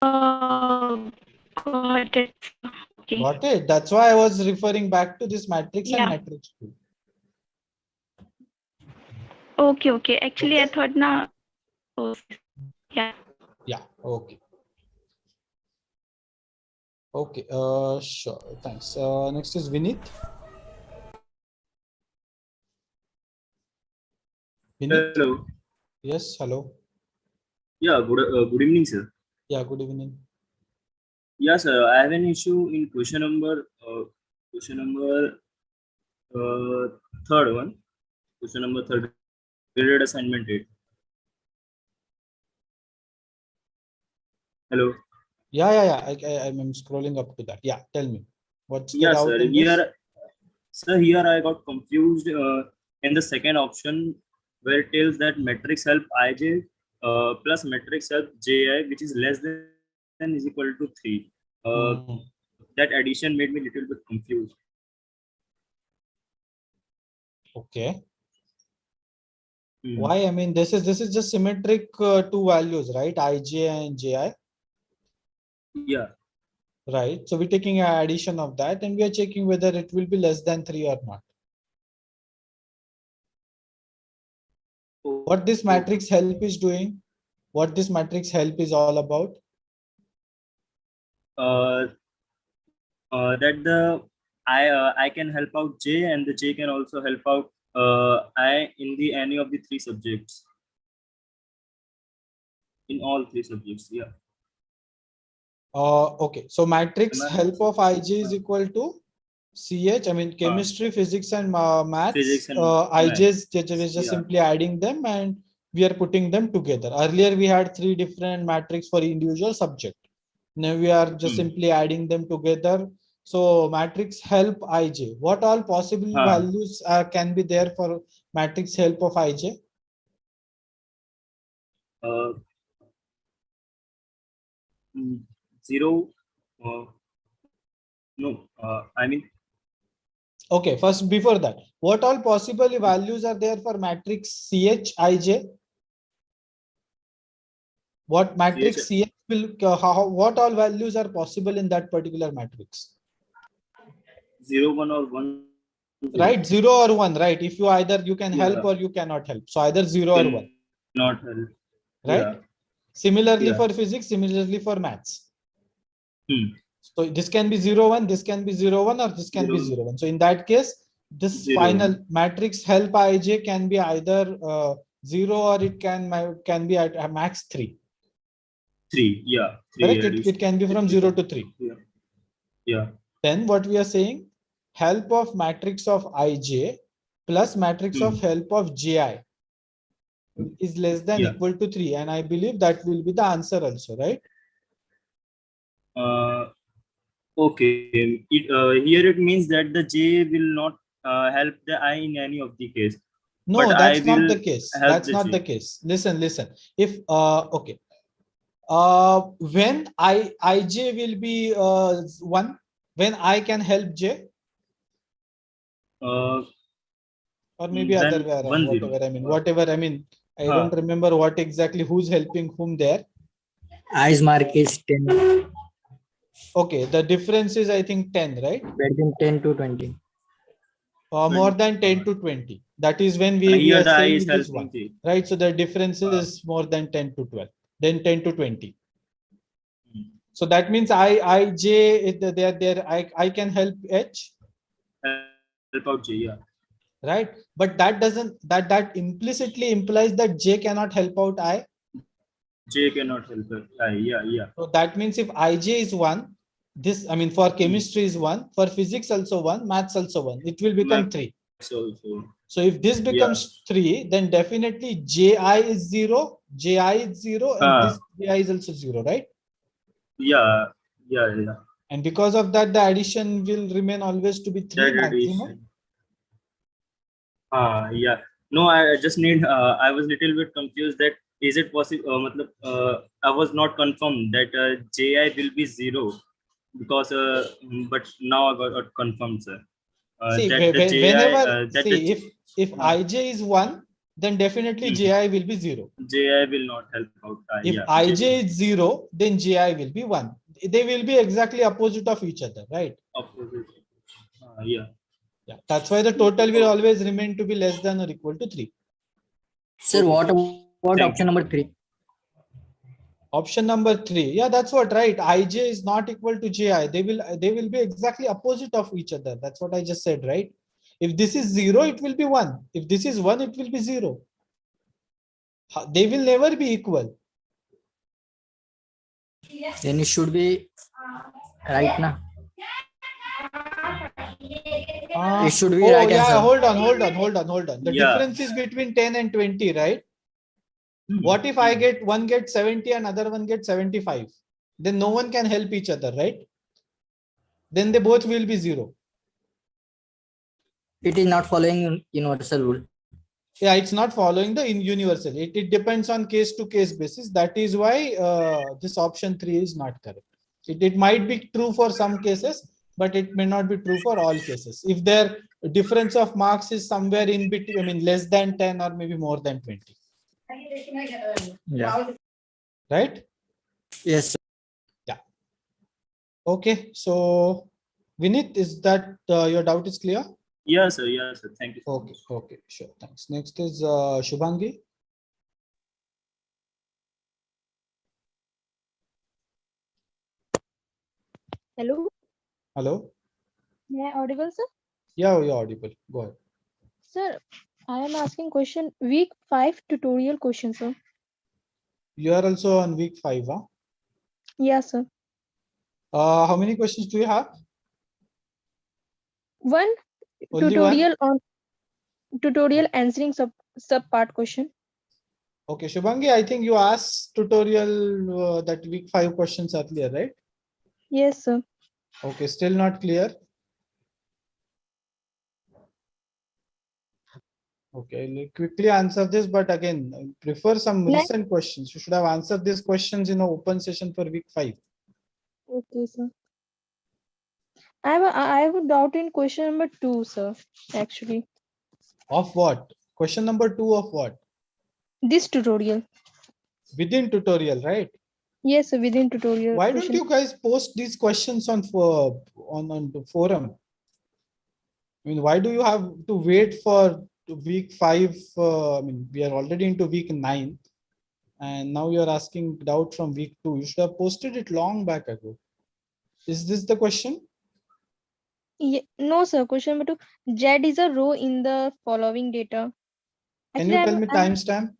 Got it. Okay. Got it. That's why I was referring back to this matrix and matrix 2. Okay, okay. Actually, I thought now. Oh, yeah. Yeah. Okay. Okay. Sure. Thanks. Next is Vinith. Vinith? Hello. Yes. Hello. Yeah. Good evening, sir. Yeah. Good evening. Yes, sir. I have an issue in question number third one. Question number third. Graded assignment 8. Hello. Yeah. I'm scrolling up to that. Yeah. Tell me. What's the Yeah, doubt sir. in this? Here I got confused in the second option where it tells that matrix help IJ plus matrix help JI, which is less than is equal to 3. That addition made me a little bit confused. Okay. Why? I mean, this is just symmetric two values, right? IJ and JI. Yeah. Right. So we're taking an addition of that and we are checking whether it will be less than 3 or not. What this matrix help is doing, what this matrix help is all about? That the I can help out J and the J can also help out I in the any of the three subjects. In all three subjects, yeah. Okay, so matrix Am I help right? of Ij is equal to CH. I mean chemistry, physics, and maths. Physics and Ij is maths. just Yeah. simply adding them, and we are putting them together. Earlier we had three different matrix for individual subject. Now we are just simply adding them together. So matrix help Ij. What all possible values can be there for matrix help of Ij? Zero. No, I mean. Okay, first before that, what all possible values are there for matrix CH Ij? What matrix CH will what all values are possible in that particular matrix? 0, 1 or 1. 0. Right, 0 or 1, right? If you either you can help or you cannot help. So either 0 or 1. Not help. Right? Yeah. Similarly for physics, similarly for maths. So this can be 0, 1, this can be 0, 1, or this can be 0, 1. So in that case, this final matrix help Ij can be either 0 or it can be at max 3. 3, yeah. 3. Correct? It can be from 0 to 3. Yeah. Yeah. Then what we are saying, help of matrix of Ij plus matrix of help of Ji is less than equal to 3. And I believe that will be the answer also, right? Okay. Here it means that the J will not help the I in any of the case. No, but that's I not will the case. help That's the not J. the case. Listen. If okay. When Ij will be 1, when I can help J, or maybe other way around, whatever I mean, I don't remember what exactly who's helping whom there. I's mark is 10. Okay, the difference is I think 10, right? Between 10 to 20. More than 10 to 20. That is when we are saying it is 1, right? So the difference is more than 10 to 12, then 10 to 20. So that means J there I can help H. Help out J, yeah. Right, but that doesn't that implicitly implies that J cannot help out I. J cannot help I, yeah. So that means if Ij is 1, this I mean for chemistry is 1, for physics also 1, maths also 1, it will become 3. So if this becomes 3, then definitely Ji is 0, Ji is 0, and this Ji is also 0, right? Yeah. And because of that, the addition will remain always to be 3 maximum. Yeah. No, I just need. I was little bit confused that is it possible? I was not confirmed that Ji will be 0 because. But now I got confirmed, sir. See, that the Ji, whenever that see if Ij is 1, then definitely Ji will be 0. Ji will not help out. If Ij is 0, then Ji will be 1. They will be exactly opposite of each other, right? Opposite. Yeah. That's why the total will always remain to be less than or equal to 3. Sir, what about option number 3? Option number 3, yeah, that's what, right? Ij is not equal to Ji. They will be exactly opposite of each other. That's what I just said, right? If this is 0, it will be 1. If this is 1, it will be 0. They will never be equal. Then it should be right now. It should be right answer. Hold on. The difference is between 10 and 20, right? What if one gets 70 and other one gets 75? Then no one can help each other, right? Then they both will be 0. It is not following universal rule. Yeah, it's not following the universal. It depends on case to case basis. That is why this option 3 is not correct. It might be true for some cases, but it may not be true for all cases. If their difference of marks is somewhere in between, I mean less than 10 or maybe more than 20. Yeah. Right? Yes. Yeah. Okay. So, Vinit, is that your doubt is clear? Yes, sir. Thank you. Okay, sure. Thanks. Next is Shubhangi. Hello. Hello. Am I audible, sir? Yeah, you're audible. Go ahead. Sir, I am asking question week 5 tutorial question, sir. You are also on week 5, huh? Yes, sir. How many questions do you have? One Only one? tutorial on tutorial answering sub part question. Okay, Shubhangi, I think you asked tutorial that week 5 questions earlier, right? Yes, sir. Okay, still not clear. Okay, let me quickly answer this, but again, I prefer some recent questions. You should have answered these questions in an open session for week 5. Okay, sir. I have a doubt in question number 2, sir. Actually, Of what? Question number 2 of what? this tutorial. Within tutorial, right? Yes, sir. Within tutorial. Why don't question. you guys post these questions on the forum? I mean, why do you have to wait for week 5? I mean, we are already into week 9, and now you're asking doubt from week 2. You should have posted it long back ago. Is this the question? No, sir. Question number 2. Z is a row in the following data. Can you tell me timestamp?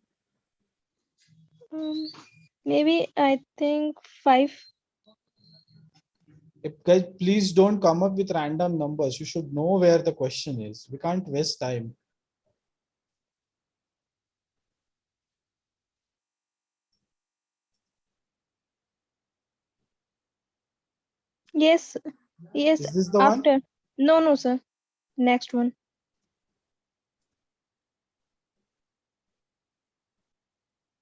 Maybe I think 5. Guys, please don't come up with random numbers. You should know where the question is. We can't waste time. Yes. Yes. Is this the after. one? No, sir. Next one.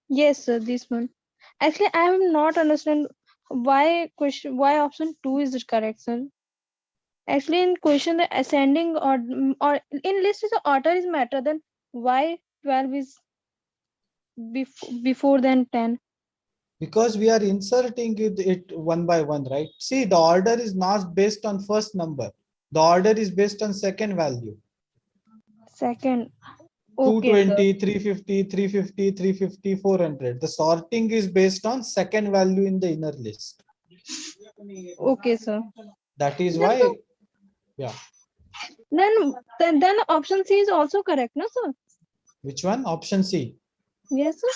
Yes, sir. This one. Actually, I have not understand why option 2 is correct, sir. Actually, in question the ascending or in list the order is matter. Then why 12 is before than 10? Because we are inserting it one by one, right? See, the order is not based on first number. The order is based on second value. Second. Okay, 220, 350, 350, 350, 400. The sorting is based on second value in the inner list. Okay, sir. That is why, yeah. Then option C is also correct, no, sir? Which one? Option C. Yes, sir.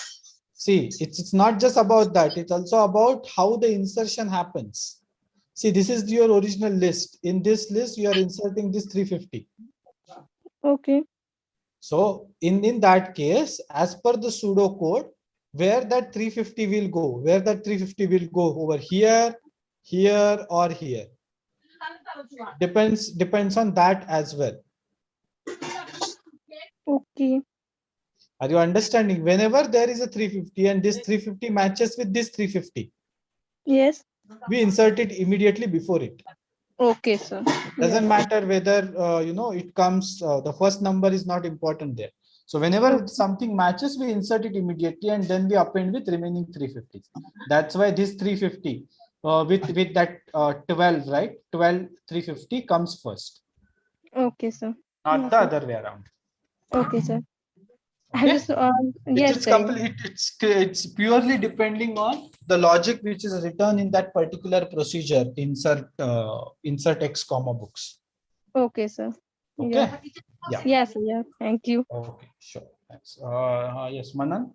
See, it's not just about that. It's also about how the insertion happens. See, this is your original list. In this list, you are inserting this 350. Okay. So in that case, as per the pseudo code, where that 350 will go, where that 350 will go over here, here, or here. Depends on that as well. Okay. Are you understanding? Whenever there is a 350 and this 350 matches with this 350. Yes. We insert it immediately before it. Okay, sir. Doesn't matter whether it comes, the first number is not important there. So whenever something matches, we insert it immediately and then we append with remaining 350. That's why this 350 with that 12, right? 12 350 comes first. Okay, sir. Not the other way around. Okay, sir. Okay. I just yes, sir. It's purely depending on the logic which is written in that particular procedure. Insert X comma books. Okay, sir. Okay. Yeah. Yes, yeah. Thank you. Okay, sure. Thanks. Yes, Manan.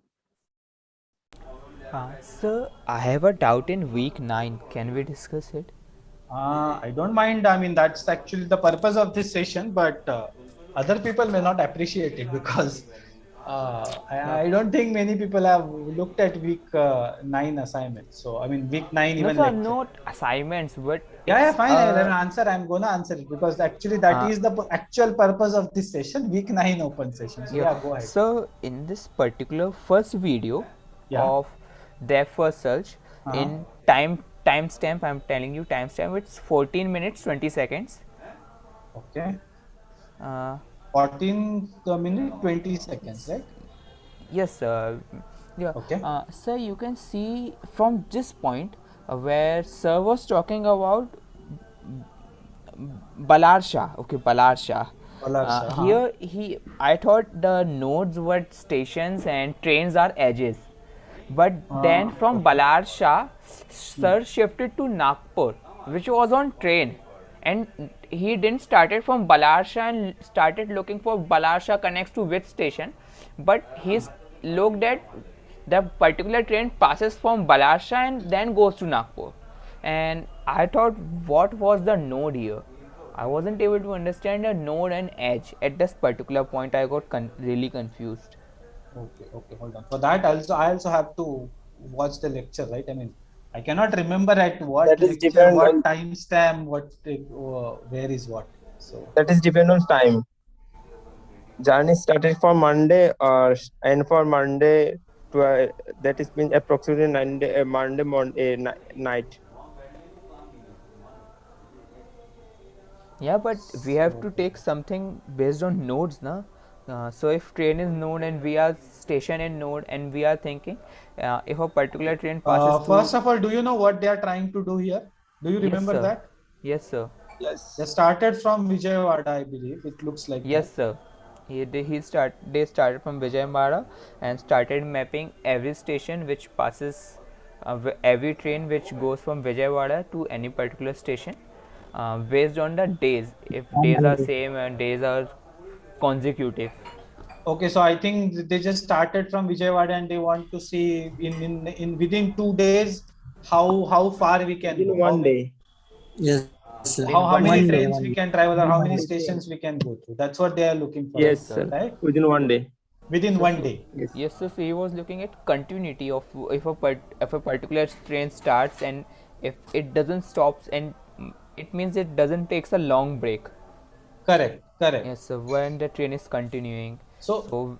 Sir, I have a doubt in week 9. Can we discuss it? I don't mind. I mean, that's actually the purpose of this session, but other people may not appreciate it because I don't think many people have looked at week 9 assignments. So, I mean, week 9 even. No, sir, not assignments, but yeah, fine. I'm gonna answer it because actually that is the actual purpose of this session, week 9 open session. So yeah, go ahead. So in this particular first video of their first search, in timestamp, I'm telling you timestamp, it's 14 minutes 20 seconds. Okay. 14 minutes 20 seconds, right? Yes, sir. Yeah. Okay. Sir, you can see from this point where sir was talking about Balarsha. Okay, Balarsha. Here I thought the nodes were stations and trains are edges, but then from Balarsha, sir shifted to Nagpur, which was on train, and he didn't started from Balarsha and started looking for Balarsha connects to which station, but he's looked at the particular train passes from Balarsha and then goes to Nagpur. And I thought, what was the node here? I wasn't able to understand a node and edge at this particular point. I got really confused. Okay, hold on. For that, I also have to watch the lecture, right? I mean, I cannot remember at what That is lecture, depend what on timestamp, where is what. So that is depend on time. Journey started for Monday or end for Monday to that is been approximately Monday morning night. Yeah, but we have to take something based on nodes, na? So if train is node and we are station in node and we are thinking if a particular train passes first of all, do you know what they are trying to do here? Do you Yes, remember sir. that? Yes, sir. Yes. They started from Vijayawada, I believe. It looks like Yes, that. sir. They started from Vijayawada and started mapping every station which passes, every train which goes from Vijayawada to any particular station, based on the days. If days are same and days are consecutive. Okay, so I think they just started from Vijayawada and they want to see in within 2 days how far we can Within go. one day. Yes, sir. How many One day, trains one we day. can travel or how many One day. stations we can go through. That's what they are looking for. Yes, sir. Right? within one day. Within one day. Yes, sir. So he was looking at continuity of if a particular train starts and if it doesn't stops and it means it doesn't takes a long break. Correct. Yes, so when the train is continuing. So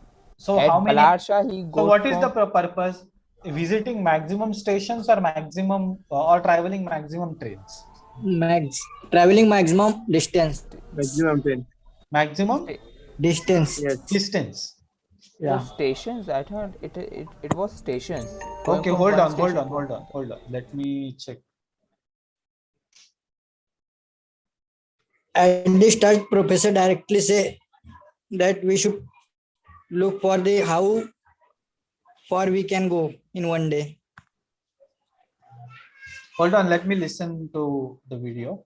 At how many? Balarsha he So goes what is the from purpose? Visiting maximum stations or maximum or traveling maximum trains? Traveling maximum distance. Maximum train. Maximum Distance. Yes. distance. so Yeah. stations. I thought it was stations. Going Okay, from hold one on. station Let me check. At the start, professor directly say that we should look for the how far we can go in one day. Hold on, let me listen to the video.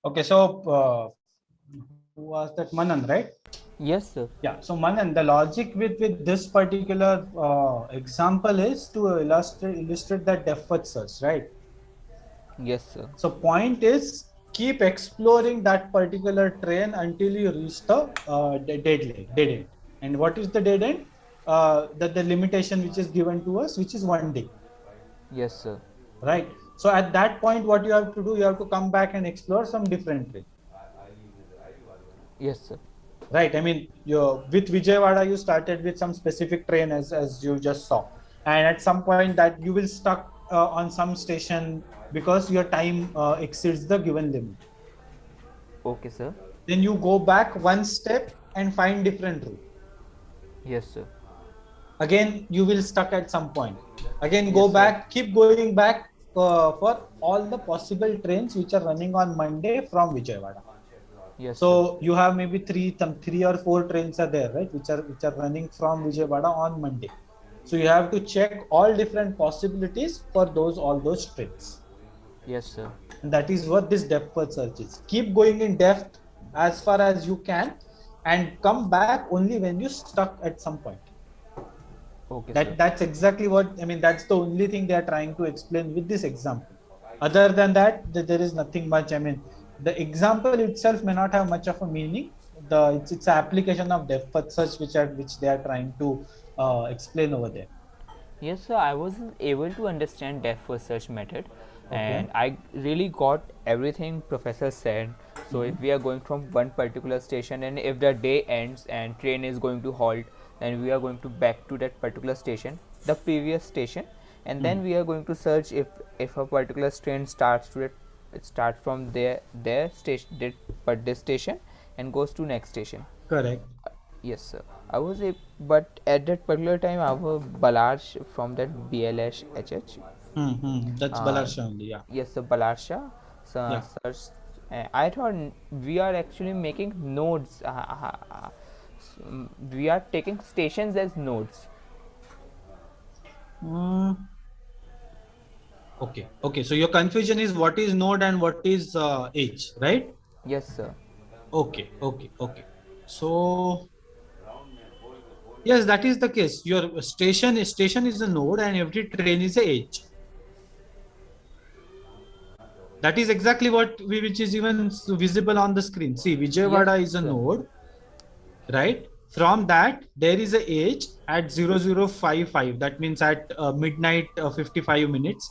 Okay, so who was that? Manan, right? Yes, sir. Yeah. So Manan, the logic with this particular example is to illustrate that depth first search, right? Yes, sir. So point is keep exploring that particular train until you reach the dead end. And what is the dead end? The limitation which is given to us, which is 1 day. Yes, sir. Right. So at that point, what you have to do, you have to come back and explore some different train. Yes, sir. Right. I mean, with Vijayawada, you started with some specific train as you just saw, and at some point that you will stuck on some station because your time exceeds the given limit. Okay, sir. Then you go back one step and find different route. Yes, sir. Again, you will stuck at some point. Again, go Yes, sir. back, keep going back for all the possible trains which are running on Monday from Vijayawada. Yes, So sir. you have maybe three or four trains are there, right? Which are running from Vijayawada on Monday. So you have to check all different possibilities for all those trains. Yes, sir. And that is what this depth first search is. Keep going in depth as far as you can and come back only when you stuck at some point. Okay, sir. That's exactly what I mean. That's the only thing they are trying to explain with this example. Other than that, there is nothing much. I mean, the example itself may not have much of a meaning. It's an application of depth first search which they are trying to explain over there. Yes, sir. I wasn't able to understand depth first search method, and Okay. I really got everything Professor said. So if we are going from one particular station, and if the day ends and train is going to halt, then we are going to back to that particular station, the previous station, and then we are going to search if a particular train starts to it starts from their station, but this station, and goes to next station. Correct. Yes, sir. But at that particular time, our Balarsh from that BLH HH. That's Balarsha only, yeah. Yes, sir, Balarsha. So, Yeah. search. I thought we are actually making nodes. We are taking stations as nodes. Okay. So your confusion is what is node and what is edge, right? Yes, sir. Okay. So yes, that is the case. Your station is a node and every train is a edge. That is exactly which is even visible on the screen. See, Vijayawada is a node, right? From that, there is a edge at 0055. That means at midnight 55 minutes.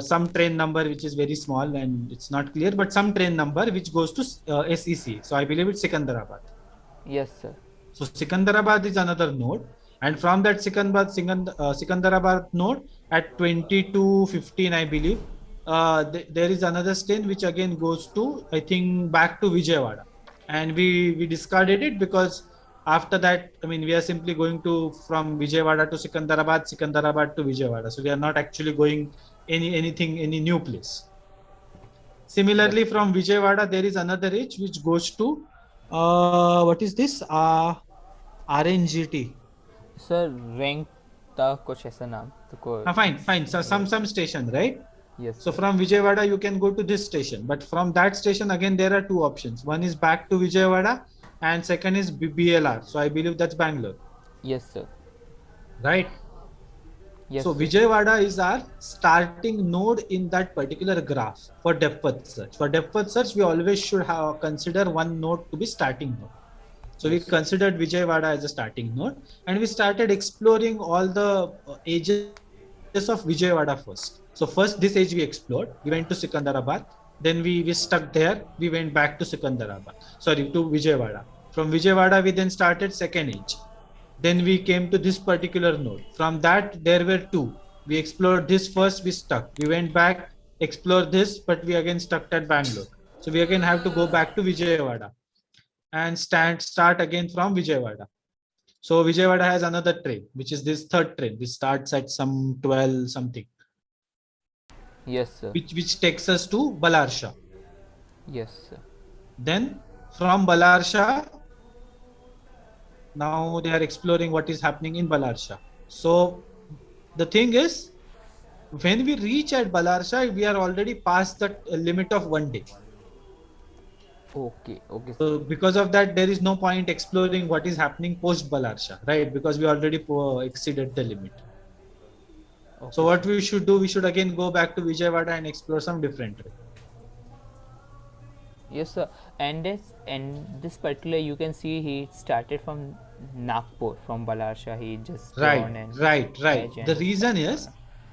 Some train number which is very small and it's not clear, but some train number which goes to SEC. So I believe it's Sikandarabad. Yes, sir. So Sikandarabad is another node, and from that Sikandarabad node at 22:15, I believe, there is another train which again goes to, I think, back to Vijayawada, and we discarded it because after that, I mean, we are simply going to from Vijayawada to Sikandarabad to Vijayawada. So we are not actually going any new place. Similarly, from Vijayawada, there is another edge which goes to what is this? RNGT. Sir, rank था कुछ ऐसा नाम तो कोई. Fine. So some station, right? Yes. So from Vijayawada, you can go to this station, but from that station again there are two options. One is back to Vijayawada, and second is BLR. So I believe that's Bangalore. Yes, sir. Right. Yes. So Vijayawada is our starting node in that particular graph for depth first search. For depth first search, we always should consider one node to be starting node. So we considered Vijayawada as a starting node, and we started exploring all the edges of Vijayawada first. So first this edge we explored. We went to Sikandarabad. Then we stuck there. We went back to to Vijayawada. From Vijayawada, we then started second edge. Then we came to this particular node. From that, there were two. We explored this first, we stuck. We went back, explored this, but we again stuck at Bangalore. So we again have to go back to Vijayawada and start again from Vijayawada. So Vijayawada has another train, which is this third train, which starts at some 12 something. Yes, sir. Which takes us to Balarsha. Yes, sir. Then from Balarsha, now they are exploring what is happening in Balarsha. So the thing is, when we reach at Balarsha, we are already past the limit of 1 day. Okay. So because of that, there is no point exploring what is happening post Balarsha, right? Because we already exceeded the limit. Okay. So what we should do, we should again go back to Vijayawada and explore some different train. Yes, sir. And this particular, you can see he started from Nagpur, from Balarsha. He just right. The reason is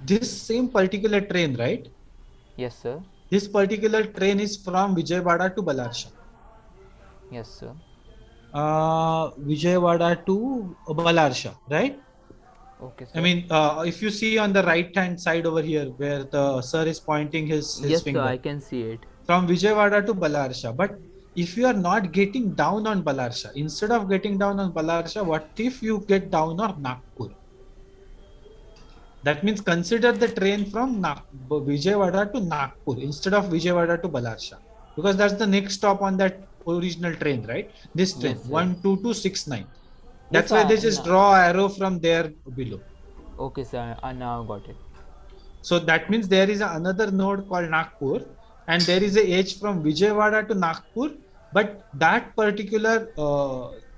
this same particular train, right? Yes, sir. This particular train is from Vijayawada to Balarsha. Yes, sir. Vijayawada to Balarsha, right? Okay, sir. I mean, if you see on the right hand side over here where the sir is pointing his yes, finger. Yes, sir, I can see it. From Vijayawada to Balarsha. But if you are not getting down on Balarsha, instead of getting down on Balarsha, what if you get down on Nagpur? That means consider the train from Vijayawada to Nagpur instead of Vijayawada to Balarsha, because that's the next stop on that original train, right? This train, yes, 12269. That's why they just draw arrow from there below. Okay, sir. I now got it. So that means there is another node called Nagpur, and there is a age from Vijayawada to Nagpur, but that particular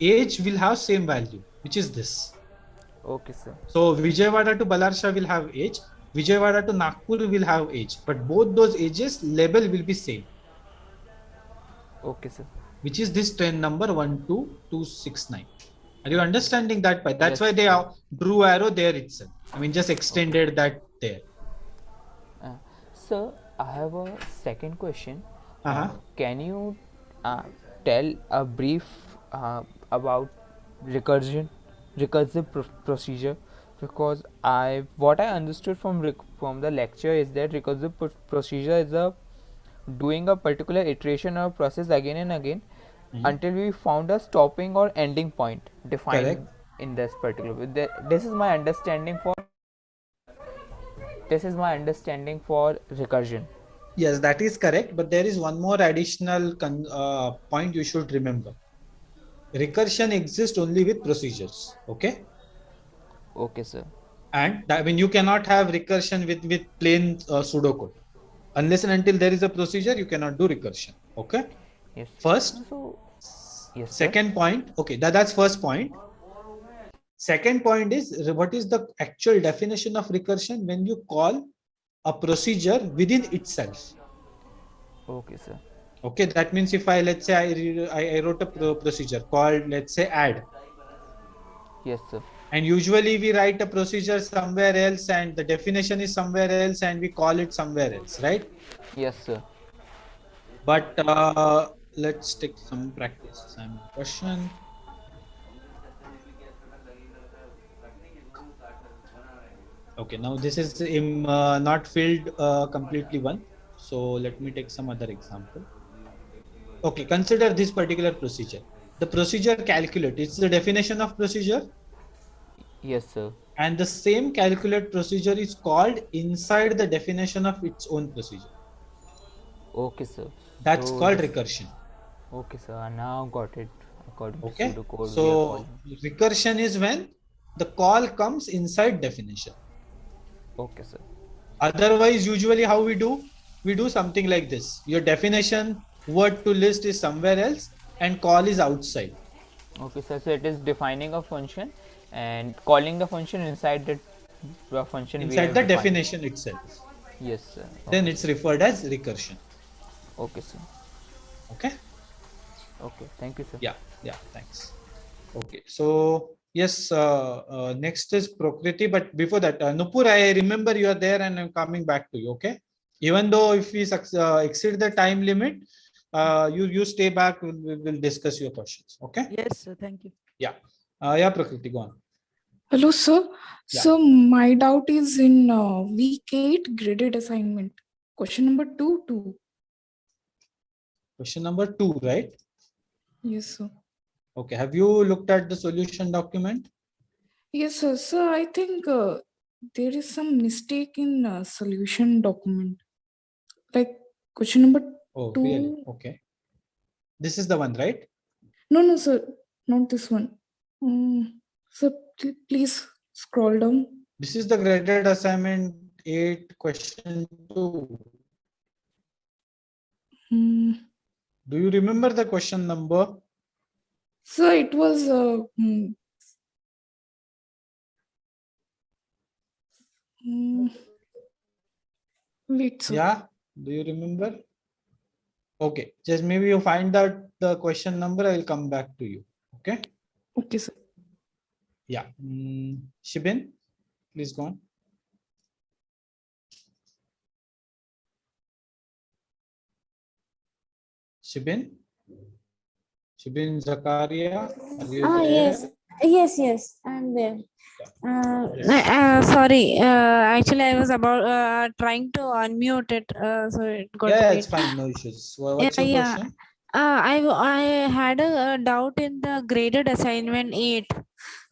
age will have same value, which is this. Okay, sir. So Vijayawada to Balarsha will have age, Vijayawada to Nagpur will have age, but both those ages label will be same. Okay, sir. Which is this train number 12269. Are you understanding that part? That's Yes. why they drew arrow there itself. I mean, just extended that there. Sir, I have a second question. Can you tell a brief about recursive procedure? Because what I understood from the lecture is that recursive procedure is doing a particular iteration or process again and again until we found a stopping or ending point defined Correct. in this particular. This is my understanding for recursion. Yes, that is correct. But there is one more additional point you should remember. Recursion exists only with procedures. Okay. Okay, sir. And I mean, you cannot have recursion with plain pseudocode. Unless and until there is a procedure, you cannot do recursion. Okay. Yes. First. Yes. Second point. Okay, that's first point. Second point is, what is the actual definition of recursion? When you call a procedure within itself. Okay, sir. Okay, that means if let's say I wrote a procedure called, let's say, add. Yes, sir. And usually we write a procedure somewhere else and the definition is somewhere else and we call it somewhere else, right? Yes, sir. But let's take some practice assignment question. Okay, now this is not filled completely one. So let me take some other example. Okay, consider this particular procedure. The procedure calculate, it's the definition of procedure. Yes, sir. And the same calculate procedure is called inside the definition of its own procedure. Okay, sir. That's called recursion. Okay, sir. I now got it. Okay. So recursion is when the call comes inside definition. Okay, sir. Otherwise, usually how we do something like this. Your definition word to list is somewhere else and call is outside. Okay, sir. So it is defining a function and calling the function inside the function inside the definition itself. Yes, sir. Okay. Then it's referred as recursion. Okay, sir. Okay. Okay. Thank you, sir. Yeah. Thanks. Okay. So yes, next is Prakriti, but before that, Nupur, I remember you are there and I'm coming back to you. Okay. Even though if we exceed the time limit, you stay back. We'll discuss your questions. Okay. Yes, sir. Thank you. Yeah. Yeah, Prakriti, go on. Hello, sir. Yeah. So my doubt is in week 8 graded assignment. Question number 2. Question number 2, right? Yes, sir. Okay. Have you looked at the solution document? Yes, sir. So I think there is some mistake in solution document. Like question number 2. Oh, really? Okay. This is the one, right? No, sir. Not this one. So please scroll down. This is the graded assignment 8 question 2. Do you remember the question number? So it was wait, sir. Yeah, do you remember? Okay, just maybe you find out the question number, I will come back to you. Okay. Okay, sir. Yeah. Shibin, please go on. Shibin Zakaria, are you there? Yes, I'm there. Sorry, actually I was about trying to unmute it, so it got Yeah, delayed. it's fine, no issues. What's your question? I had a doubt in the graded assignment 8,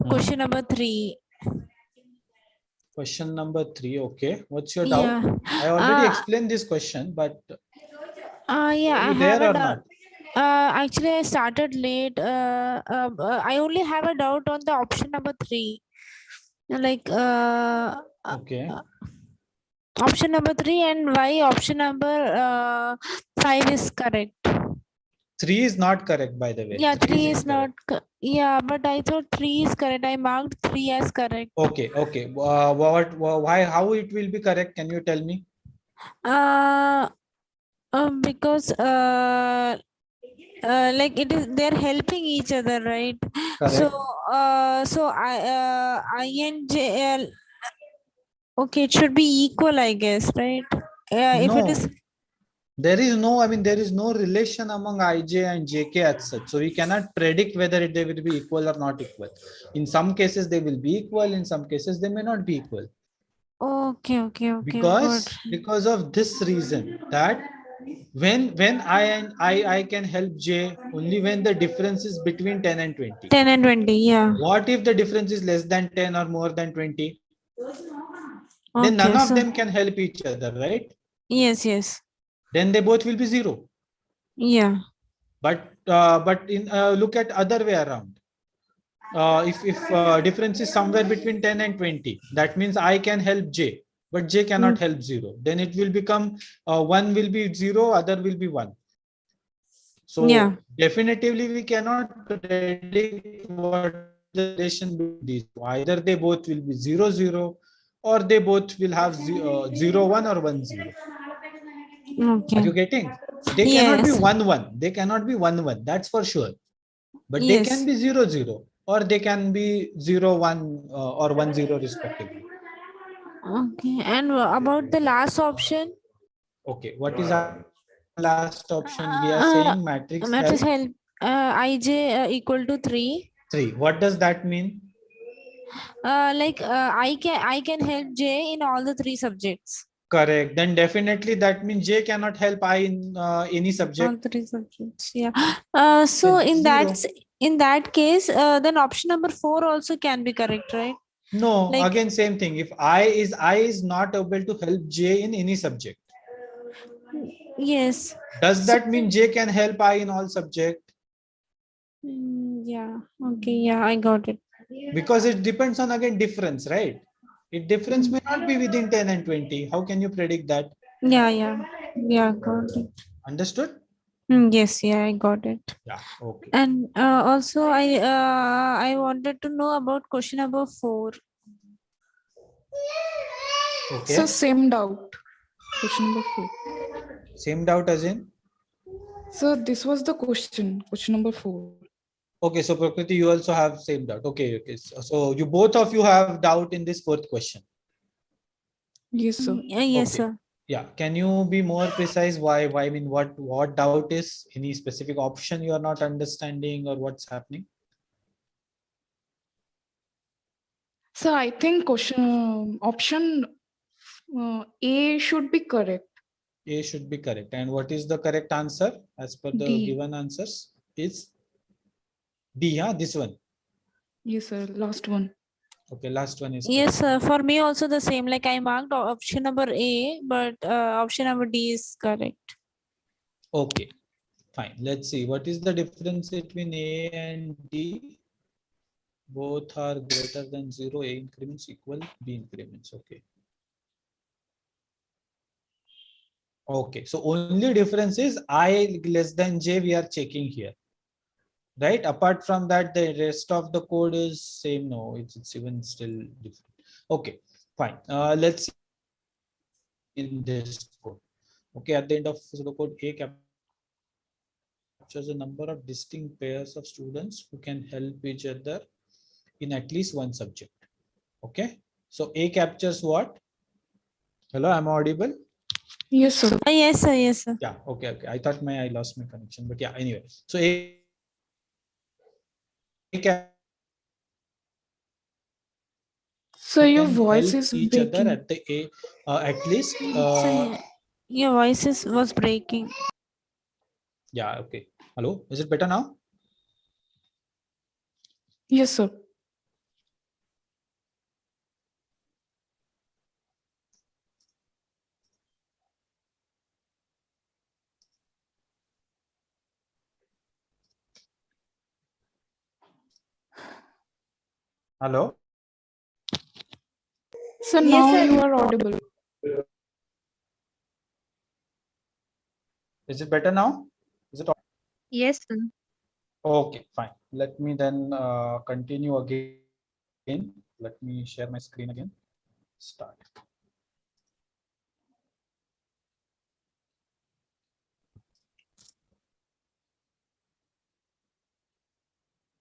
question number 3. Question number 3, okay. What's your doubt? Yeah. I already explained this question, but I are you have there a or doubt. not? Actually, I started late. I only have a doubt on the option number 3. Like, okay. Option number 3, and why option number 5 is correct? 3 is not correct, by the way. Yeah, 3 is incorrect. not. Yeah, but I thought 3 is correct. I marked 3 as correct. Okay, okay. Why? How it will be correct? Can you tell me? Because like it is, they're helping each other, right? So I and J L. Okay, it should be equal, I guess, right? If it is. There is no, I mean, there is no relation among ij and jk as such. So we cannot predict whether they will be equal or not equal. In some cases, they will be equal. In some cases, they may not be equal. Okay. Because of this reason that when I can help j only when the difference is between 10 and 20. 10 and 20, yeah. What if the difference is less than 10 or more than 20? Then Okay, none of them can help each other, right? Yes. Then they both will be 0. Yeah. But in look at other way around. If difference is somewhere between 10 and 20, that means I can help j, but j cannot help 0. Then it will become 1 will be 0, other will be 1. So definitively we cannot predict what the relation between these. Either they both will be 0, 0, or they both will have 0, 1 or 1, 0. Okay. Are you getting? They cannot be 1, 1. They cannot be 1, 1. That's for sure. But they can be 0, 0, or they can be 0, 1 or 1, 0 respectively. Okay. And about the last option? Okay. What is our last option? We are saying matrix help ij equal to 3. 3. What does that mean? I can help j in all the 3 subjects. Correct. Then definitely that means j cannot help I in any subject. All 3 subjects. Yeah. So in that case, then option number 4 also can be correct, right? No. Again, same thing. If I is not able to help j in any subject. Yes. Does that mean j can help I in all subject? Yeah. Okay. Yeah, I got it. Because it depends on again difference, right? It difference may not be within 10 and 20. How can you predict that? Yeah, got it. Understood? Yes, I got it. Yeah, okay. And also I wanted to know about question number 4. Okay. So same doubt. Question number 4. Same doubt as in? So this was the question number 4. Okay, so Prakriti, you also have same doubt. Okay. So you both of you have doubt in this 4th question. Yes, sir. Yes, sir. Yeah. Can you be more precise? Why? I mean, what doubt is? Any specific option you are not understanding, or what's happening? So I think option A should be correct. A should be correct. And what is the correct answer as per the D. given answers? Is D, huh? This one. Yes, sir. Last one. Okay, last one is yes, sir. For me also the same. Like I marked option number A, but option number D is correct. Okay, fine. Let's see. What is the difference between A and D? Both are greater than 0. A increments equal B increments. Okay. Okay, so only difference is I less than J we are checking here. Right? Apart from that, the rest of the code is same. No, it's even still different. Okay, fine. Let's see in this code. Okay, at the end of the code, A captures a number of distinct pairs of students who can help each other in at least one subject. Okay, so A captures what? Hello, am I audible? Yes, sir. Yes, sir. Yes, sir. Yeah, okay. I thought I lost my connection, but yeah, anyway. So A so your can voice help is each breaking. other at the at least your voice was breaking. Yeah, okay. Hello, is it better now? Yes, sir. Hello. So now you are audible. Is it better now? Is it Yes, sir. okay? Fine. Let me then continue again. Let me share my screen again. Start.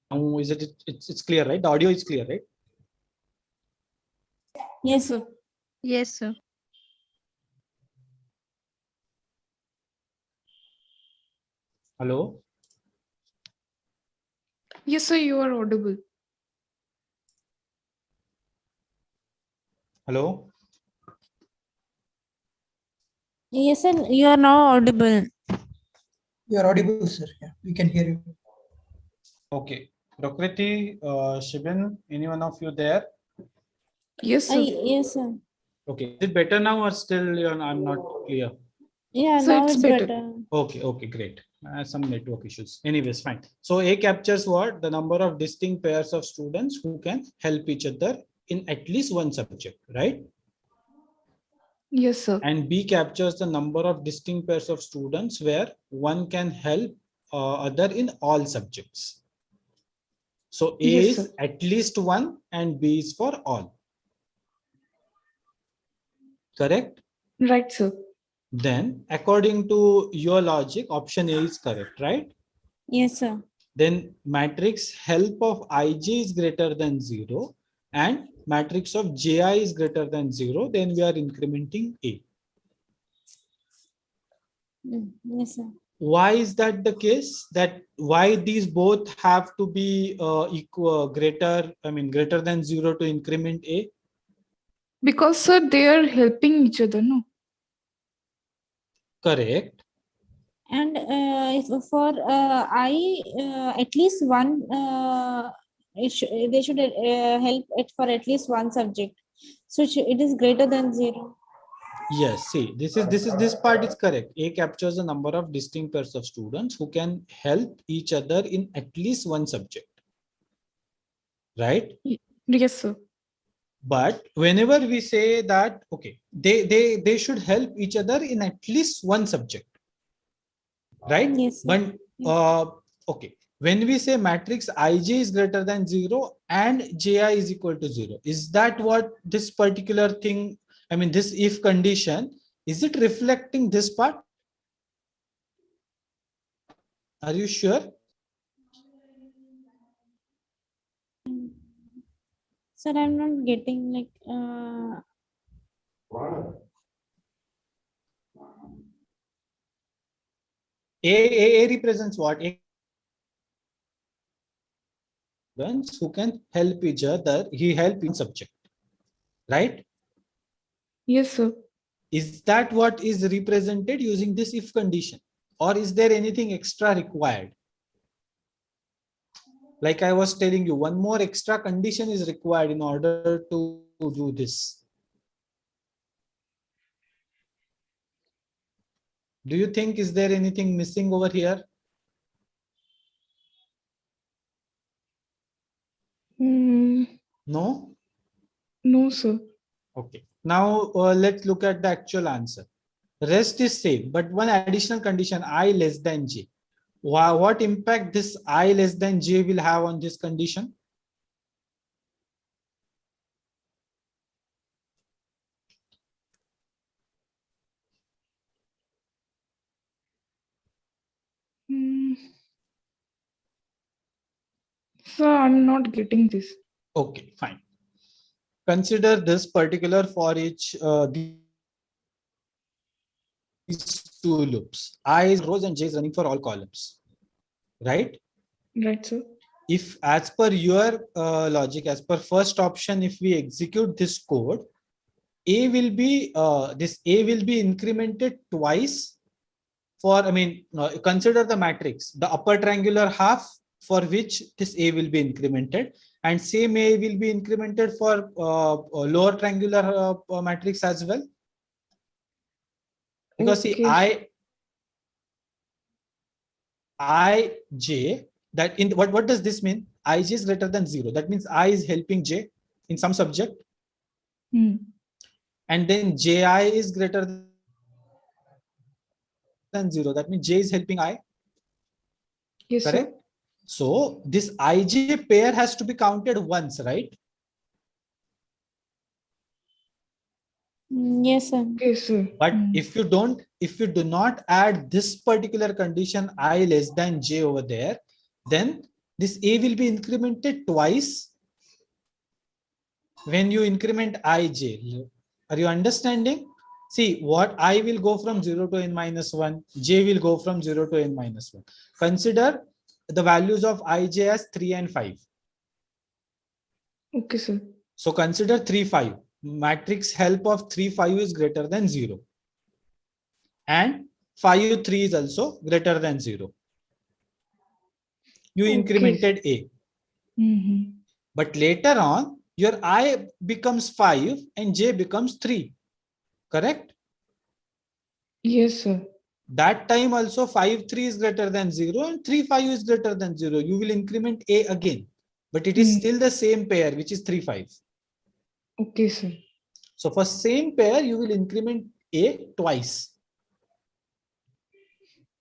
Now is it's clear, right? The audio is clear, right? Yes, sir. Yes, sir. Hello. Yes, sir, you are audible. Hello. Yes, sir, you are now audible. You are audible, sir. Yeah, we can hear you. Okay. Prakriti, Shibin, any one of you there? Yes, sir. Yes, sir. Okay. Is it better now or still I'm not clear? Yeah, So now it's it's better. better. Okay, great. Some network issues. Anyways, fine. So A captures what? The number of distinct pairs of students who can help each other in at least one subject, right? Yes, sir. And B captures the number of distinct pairs of students where one can help other in all subjects. So A Yes, is sir. at least one and B is for all. Correct? Right, sir. Then according to your logic, option A is correct, right? Yes, sir. Then matrix help of Ij is greater than 0 and matrix of Ji is greater than 0, then we are incrementing A. Yes, sir. Why is that the case? That why these both have to be equal, greater than 0 to increment A? Because, sir, they are helping each other, no? Correct. And if for I, at least one, they should help it for at least one subject. So it is greater than 0. Yes, see, this part is correct. A captures the number of distinct pairs of students who can help each other in at least one subject. Right? Yes, sir. But whenever we say that, okay, they should help each other in at least one subject. Right? Yes, sir. But okay, when we say matrix Ij is greater than 0 and Ji is equal to 0, is that what this particular thing, this if condition, is it reflecting this part? Are you sure? Sir, I'm not getting like. A represents what? A students who can help each other. He help in subject, right? Yes, sir. Is that what is represented using this if condition, or is there anything extra required? Like I was telling you, one more extra condition is required in order to do this. Do you think is there anything missing over here? No? No, sir. Okay. Now let's look at the actual answer. Rest is same, but one additional condition, I less than J. What impact this I less than J will have on this condition? Sir, I'm not getting this. Okay, fine. Consider this particular for each these two loops. I is rows and J is running for all columns, right? Right, sir. If as per your logic, as per first option, if we execute this code, A will be this A will be incremented twice for, consider the matrix, the upper triangular half for which this A will be incremented, and same A will be incremented for lower triangular matrix as well. Because see, Ij, that in what does this mean? Ij is greater than 0. That means I is helping J in some subject. And then Ji is greater than than 0. That means j is helping I. Yes, Correct? sir. So this ij pair has to be counted once, right? Yes, sir. Yes, sir. But if you do not add this particular condition I less than j over there, then this a will be incremented twice when you increment ij. Are you understanding? See, what I will go from 0 to n minus 1, j will go from 0 to n minus 1. Consider the values of ij as 3 and 5. Okay, sir. So consider 3, 5. Matrix help of 3, 5 is greater than 0. And 5, 3 is also greater than 0. You incremented a. But later on, your I becomes 5 and j becomes 3. Correct? Yes, sir. That time also 5, 3 is greater than 0 and 3, 5 is greater than 0. You will increment a again. But it is still the same pair, which is 3, 5. Okay, sir. So for same pair, you will increment a twice.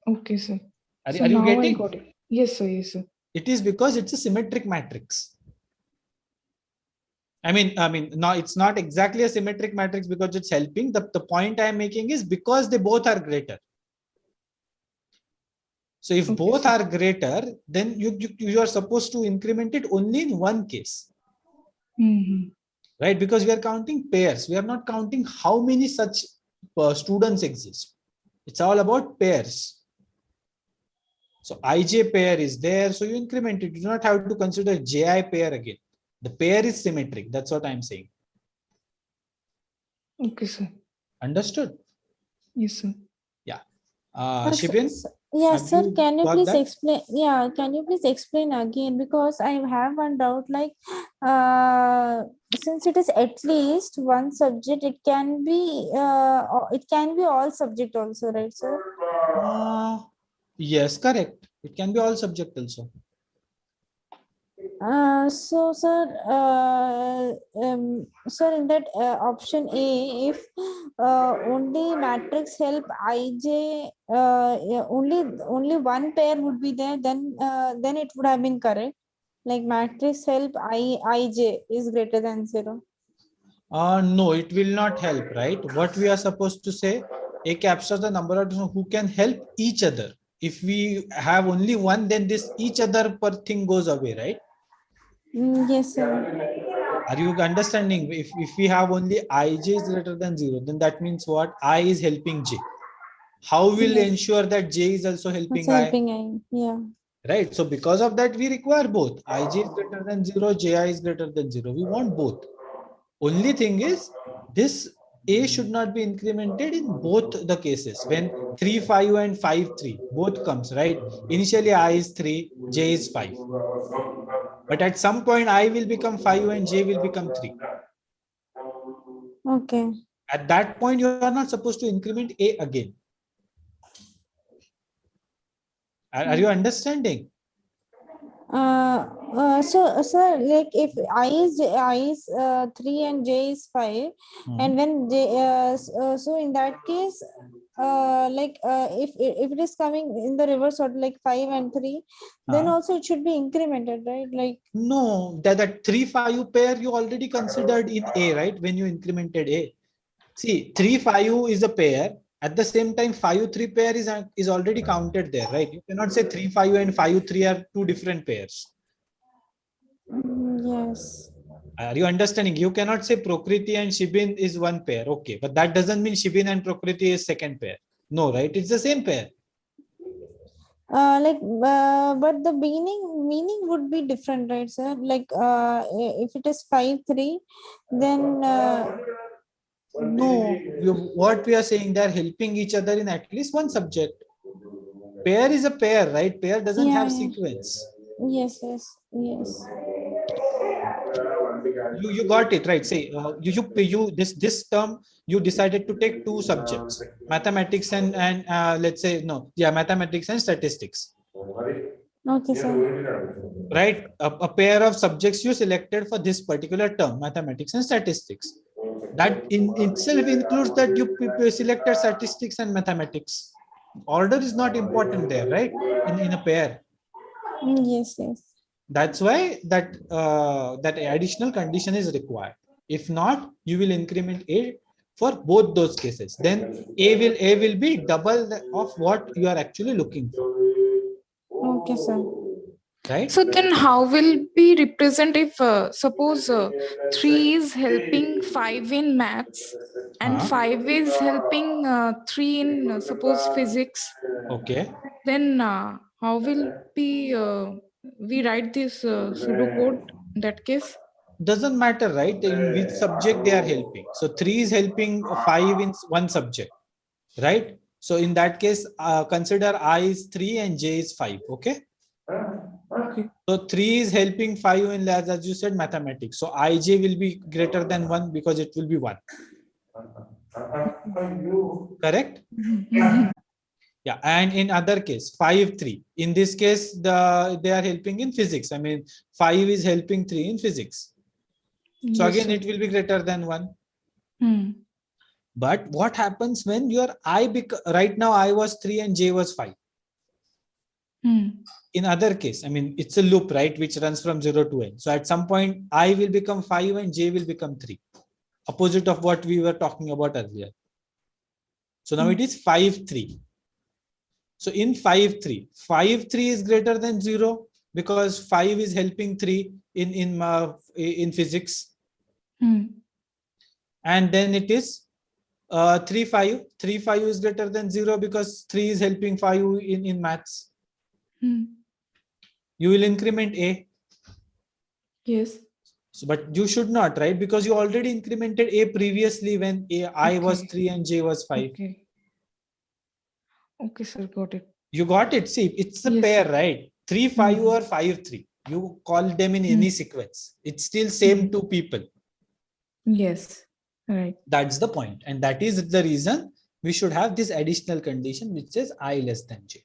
Okay, sir. Are So you now I getting? got it. Yes, sir. Yes, sir. It is because it's a symmetric matrix. I mean, no, it's not exactly a symmetric matrix because it's helping. The point I am making is because they both are greater. So if both are greater, then you are supposed to increment it only in one case. Right? Because we are counting pairs. We are not counting how many such students exist. It's all about pairs. So ij pair is there. So you increment it. You do not have to consider ji pair again. The pair is symmetric. That's what I'm saying. Okay, sir. Understood? Yes, sir. Yeah. Yes, Shivin? yes, sir. Can you got please that? explain? Yeah, can you please explain again? Because I have one doubt. Like, since it is at least one subject, it can be all subject also, right, sir? Yes, correct. It can be all subject also. So, sir, sir, in that option A, if only matrix help ij, yeah, only one pair would be there, then it would have been correct. Like matrix help ij is greater than 0. No, it will not help, right? What we are supposed to say, A captures the number of who can help each other. If we have only one, then this each other per thing goes away, right? Yes, sir. Are you understanding? If we have only ij is greater than 0, then that means what? I is helping j. How will Yes. ensure that j is also helping It's I? helping I. Yeah. Right. So because of that, we require both. Ij is greater than 0, ji is greater than 0. We want both. Only thing is, this a should not be incremented in both the cases. When 3, 5 and 5, 3 both comes, right? Initially I is 3, j is 5. But at some point I will become 5 and j will become 3. Okay. At that point, you are not supposed to increment a again. Are you understanding? So sir, like if I is 3 and j is 5, and when j so in that case, if it is coming in the reverse order, like 5 and 3, then also it should be incremented, right? Like, no, that 3, 5 pair you already considered in a, right? When you incremented a. See, 3, 5 is a pair. At the same time, 5, 3 pair is already counted there, right? You cannot say 3, 5 and 5, 3 are two different pairs. yes. Are you understanding? You cannot say Prokriti and Shibin is one pair. Okay, but that doesn't mean Shibin and Prokriti is second pair. No, right? It's the same pair. But the meaning would be different, right, sir? Like, if it is 5, 3, then no, what we are saying, they are helping each other in at least one subject. Pair is a pair, right? Pair doesn't have sequence. Yes. You got it right. Say you this term you decided to take two subjects, mathematics and let's say mathematics and statistics. Okay, sir. Right, a pair of subjects you selected for this particular term, mathematics and statistics. That in itself includes that you selected statistics and mathematics. Order is not important there, right? In a pair. Yes, yes. That's why that that additional condition is required. If not, you will increment A for both those cases. Then A will be double of what you are actually looking for. Okay, sir. Right? So then how will we represent if suppose 3 is helping 5 in maths and 5 is helping 3 in suppose physics? Okay. Then how will we write this pseudo code in that case? Doesn't matter, right? In which subject they are helping. So 3 is helping 5 in one subject, right? So in that case, consider I is 3 and J is 5. Okay. Okay. So 3 is helping 5 in, as you said, mathematics. So IJ will be greater than 1 because it will be 1. Correct? Yeah. And in other case, 5, 3. In this case, they are helping in physics. I mean, 5 is helping 3 in physics. So Yes, again, sir. it will be greater than 1. But what happens when your right now I was 3 and J was 5? In other case, I mean, it's a loop, right, which runs from 0 to n. So at some point, I will become 5 and J will become 3. Opposite of what we were talking about earlier. So now it is 5, 3. So in 5, 3, 5, 3 is greater than 0 because 5 is helping 3 in physics. And then it is 3, 5. 3, 5 is greater than 0 because 3 is helping 5 in maths. You will increment A. Yes. So, but you should not, right? Because you already incremented A previously when I was 3 and J was 5. Okay. Okay, sir, got it. You got it. See, it's a Yes, pair, sir. right? 3, 5 or 5, 3. You call them in any sequence. It's still same two people. Yes. Right. That's the point. And that is the reason we should have this additional condition which says I less than J.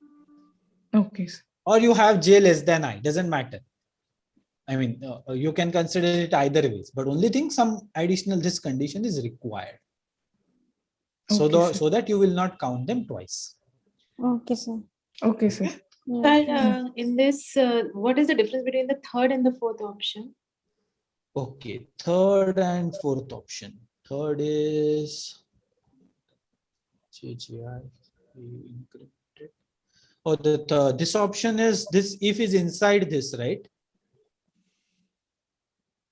Okay, sir. Or you have J less than I. Doesn't matter. I mean, you can consider it either ways. But only thing, some additional this condition is required. So, Okay, so that you will not count them twice. Okay, sir. Okay, sir. Sir, in this, what is the difference between the third and the fourth option? Okay, third and fourth option. Third is JGI encrypted. Oh, this option is this if is inside this, right?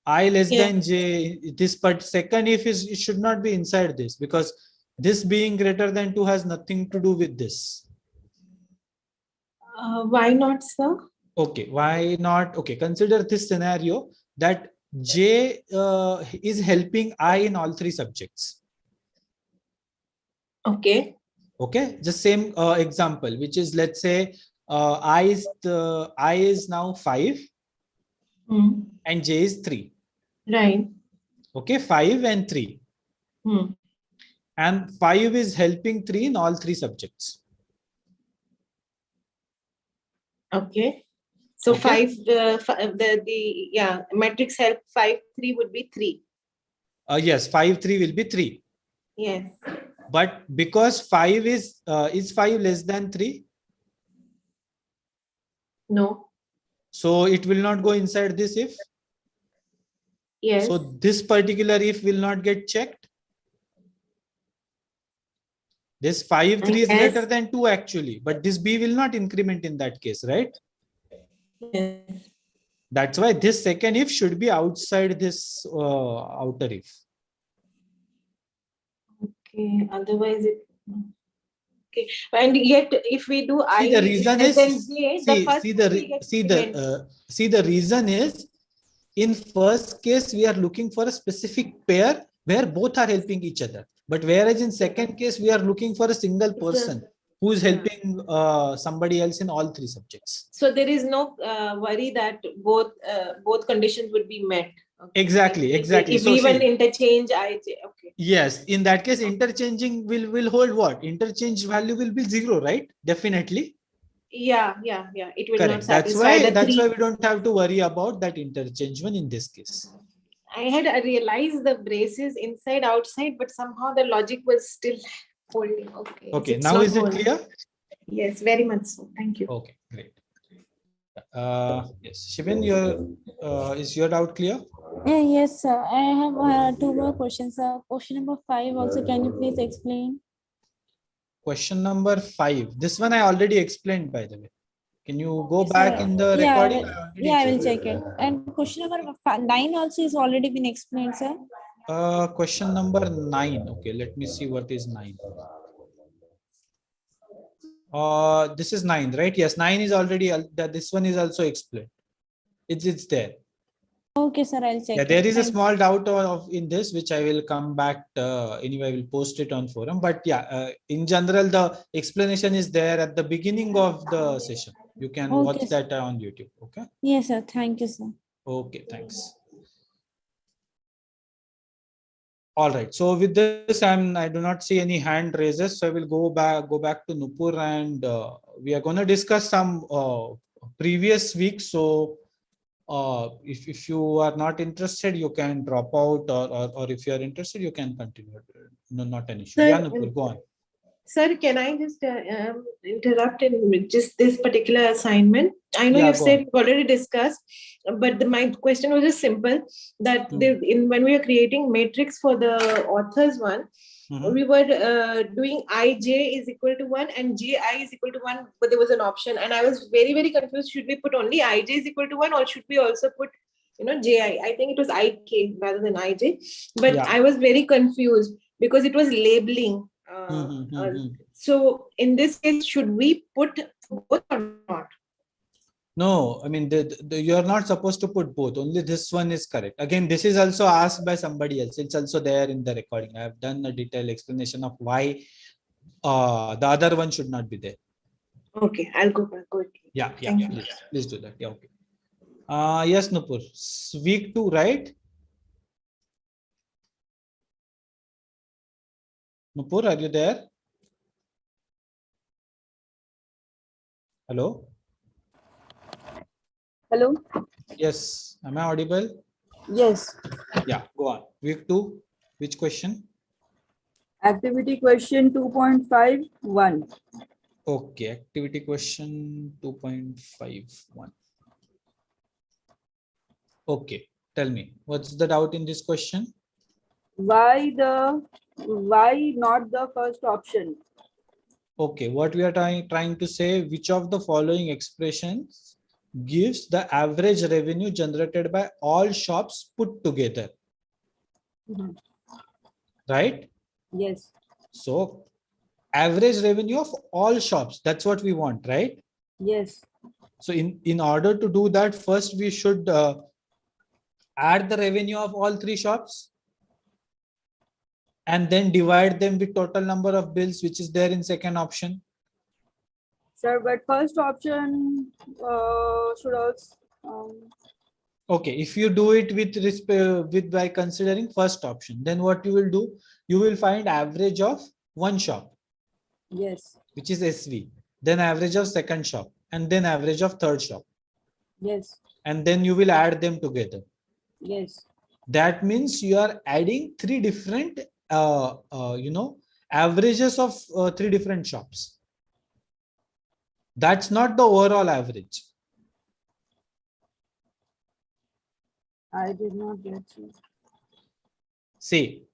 I less than J. This but second if is it should not be inside this because this being greater than 2 has nothing to do with this. Why not, sir? Okay, why not? Okay, consider this scenario that J is helping I in all 3 subjects. Okay. Okay, just same example, which is let's say I is now 5 and J is 3. Right. Okay, 5 and 3. And 5 is helping 3 in all 3 subjects. Okay. So Okay. 5, the matrix help 5, 3 would be 3. Yes, 5, 3 will be 3. Yes. But because 5 is 5 less than 3? No. So it will not go inside this if? Yes. So this particular if will not get checked. This 5, 3 is greater than 2 actually, but this B will not increment in that case, right? Yes. That's why this second if should be outside this outer if. Okay. Otherwise it. Okay. And yet if we do I See, the reason is see the reason is in first case we are looking for a specific pair where both are helping each other. But whereas in second case we are looking for a single person who is helping somebody else in all 3 subjects. So there is no worry that both conditions would be met. Okay. Exactly. If So we even see, interchange IJ, okay. yes, in that case, interchanging will hold what? Interchange value will be 0, right? Definitely. Yeah. It will Correct. not satisfy That's the why 3. we don't have to worry about that interchange one in this case. I had realized the braces inside outside, but somehow the logic was still holding. Okay. Okay. It's Now not is it holding. clear? Yes, very much so. Thank you. Okay, great. Yes, Shivin, is your doubt clear? Yes, sir. I have two more questions. Question number 5 also, can you please explain? Question number 5. This one I already explained, by the way. Can you go Yes, back sir. in the Yeah, recording? I will check it. And question number 9 also is already been explained, sir. Question number 9. Okay, let me see what is 9. This is 9, right? Yes, 9 is already, this one is also explained. It's there. Okay, sir, I'll check Yeah, it. there is a Thank small doubt in this, which I will come back. Anyway, I will post it on forum. But yeah, in general, the explanation is there at the beginning of the session. You can Okay, watch sir. that on YouTube. Okay. Yes, sir. Thank you, sir. Okay, thanks. All right. So with this, I do not see any hand raises. So I will go back to Nupur, and we are going to discuss some previous week. So if you are not interested, you can drop out, or if you are interested, you can continue. No, not an issue. Sir, Yeah, Nupur, go on. Sir, can I just interrupt in just this particular assignment? I know Yeah, you've go said on. you've already discussed, but my question was just simple that when we are creating matrix for the authors one, we were doing ij is equal to 1 and ji is equal to 1, but there was an option, and I was very, very confused. Should we put only ij is equal to 1, or should we also put ji? I think it was ik rather than ij, but Yeah. I was very confused because it was labeling. So in this case, should we put both or not? No, I mean, you are not supposed to put both. Only this one is correct. Again, this is also asked by somebody else. It's also there in the recording. I have done a detailed explanation of why the other one should not be there. Okay, I'll go back. Yeah, Thank you. please do that. Yeah, okay. Yes, Nupur. Week 2, right? Nupur, are you there? Hello? Hello? Yes. Am I audible? Yes. Yeah, go on. Week 2, which question? Activity question 2.51. Okay, activity question 2.51. Okay, tell me, what's the doubt in this question? Why not the first option? Okay, what we are trying to say, which of the following expressions gives the average revenue generated by all shops put together? Right? Yes. So average revenue of all shops, that's what we want, right? Yes. So in order to do that, first we should add the revenue of all 3 shops and then divide them with total number of bills, which is there in second option. Sir, but first option should also. Okay, if you do it with by considering first option, then what you will do, you will find average of one shop. Yes. Which is SV, then average of second shop, and then average of third shop. Yes. And then you will add them together. Yes. That means you are adding 3 different, averages of 3 different shops. That's not the overall average. I did not get you. See,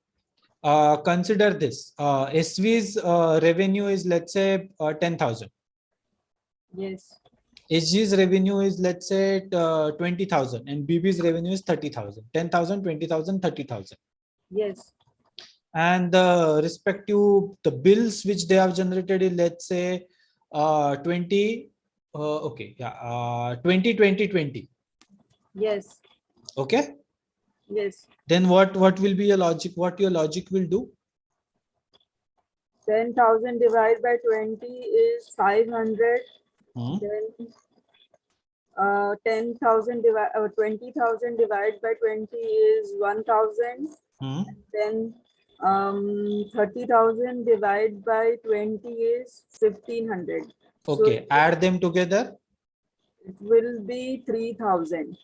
consider this. SV's revenue is, let's say, 10,000. Yes. HG's revenue is, let's say, 20,000, and BB's revenue is 30,000. 10,000, 20,000, 30,000. Yes. And the respective the bills which they have generated is, let's say, 20. 20, 20, 20. Yes. Okay. Yes. Then what will be your logic? What your logic will do? 10,000 divided by 20 is 500. Then 10,000 divided 20,000 divided by 20 is 1,000. Then 30,000 divided by 20 is 1,500. Okay, so add them together. It will be 3,000.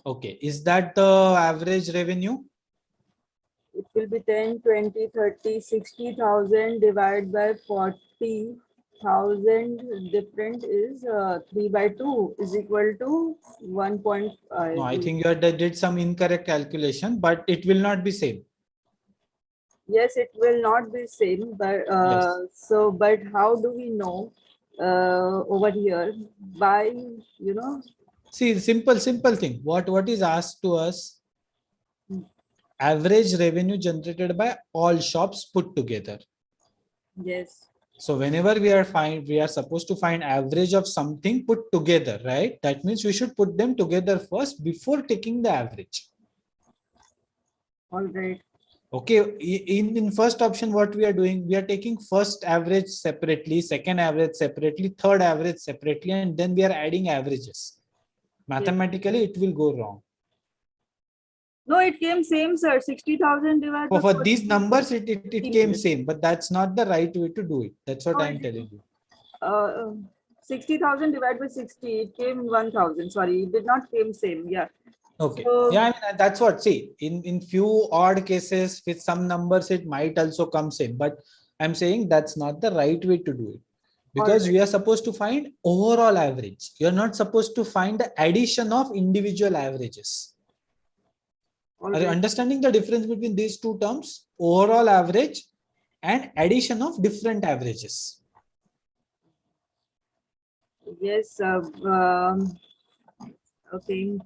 Okay, is that the average revenue? It will be 10, 20, 30, 60,000 divided by 40 1000 different is 3 by 2 is equal to 1.5. No, I think you did some incorrect calculation, but it will not be same. Yes, it will not be same, but but how do we know over here by, you know? See, simple thing. What is asked to us? Average revenue generated by all shops put together. Yes. So whenever we are supposed to find average of something put together, right? That means we should put them together first before taking the average. All right. Okay, in first option, what we are doing, we are taking first average separately, second average separately, third average separately, and then we are adding averages. Mathematically, it will go wrong. No, it came same, sir. 60,000 divided by For these numbers, it came same, but that's not the right way to do it. That's what I'm telling you. 60,000 divided by 60, it came 1,000. Sorry, it did not came same. Yeah. Okay. So, yeah, I mean, that's what. See, in few odd cases with some numbers, it might also come same. But I'm saying that's not the right way to do it, because we are supposed to find overall average. You're not supposed to find the addition of individual averages. Are you understanding the difference between these two terms? Overall average and addition of different averages. yes. Okay.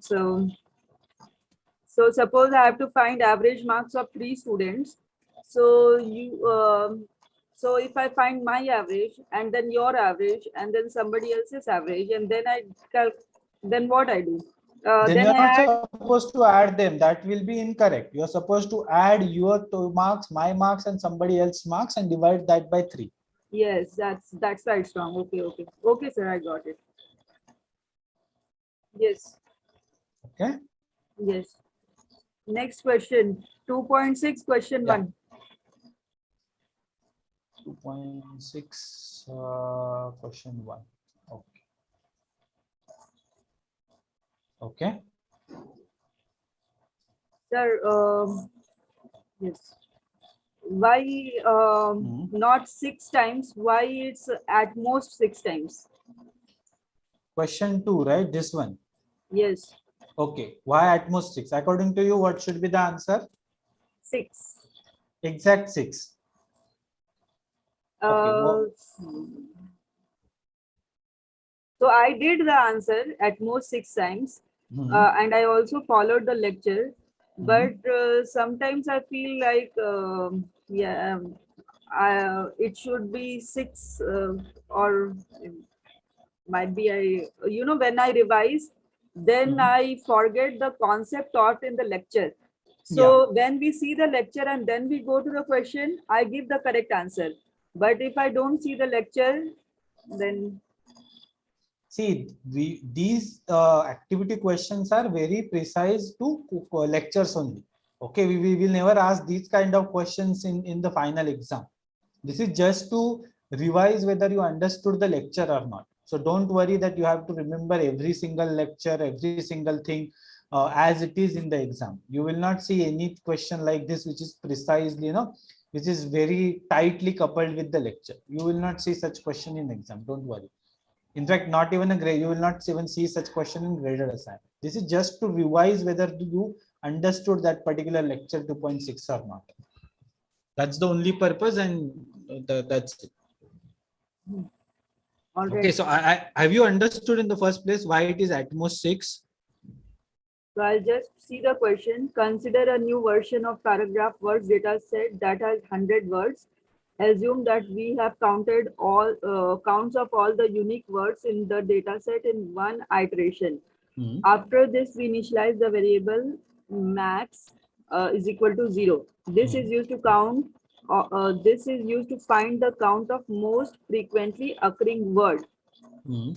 So suppose I have to find average marks of 3 students. So so if I find my average and then your average and then somebody else's average, and then then what I do? Then you're not supposed to add them. That will be incorrect. You're supposed to add your 2 marks, my marks, and somebody else's marks and divide that by 3. Yes, that's right, strong. Okay, sir, I got it. Yes. Okay. Yes. Next question, 2.6, question 1. 2.6, question 1. Okay. Okay. Sir, yes. Why not 6 times? Why it's at most 6 times? Question 2, right? This one. Yes. Okay. Why at most 6? According to you, what should be the answer? 6. Exact 6. Okay. So I did the answer at most 6 times, and I also followed the lecture. But sometimes I feel like, it should be 6, or might be when I revise, then I forget the concept taught in the lecture. So when we see the lecture and then we go to the question, I give the correct answer. But if I don't see the lecture, then see, these activity questions are very precise to lectures only. Okay, we will never ask these kind of questions in the final exam. This is just to revise whether you understood the lecture or not. So don't worry that you have to remember every single lecture, every single thing as it is in the exam. You will not see any question like this which is precisely, which is very tightly coupled with the lecture. You will not see such question in exam. Don't worry. In fact, not even a grade, you will not even see such question in graded assignment. This is just to revise whether you understood that particular lecture 2.6 or not. That's the only purpose, and that's it. Okay, so I have you understood in the first place why it is at most 6? So I'll just see the question. Consider a new version of paragraph words data set that has 100 words. Assume that we have counted all counts of all the unique words in the data set in one iteration. After this, we initialize the variable max is equal to 0. This is used to count. This is used to find the count of most frequently occurring word.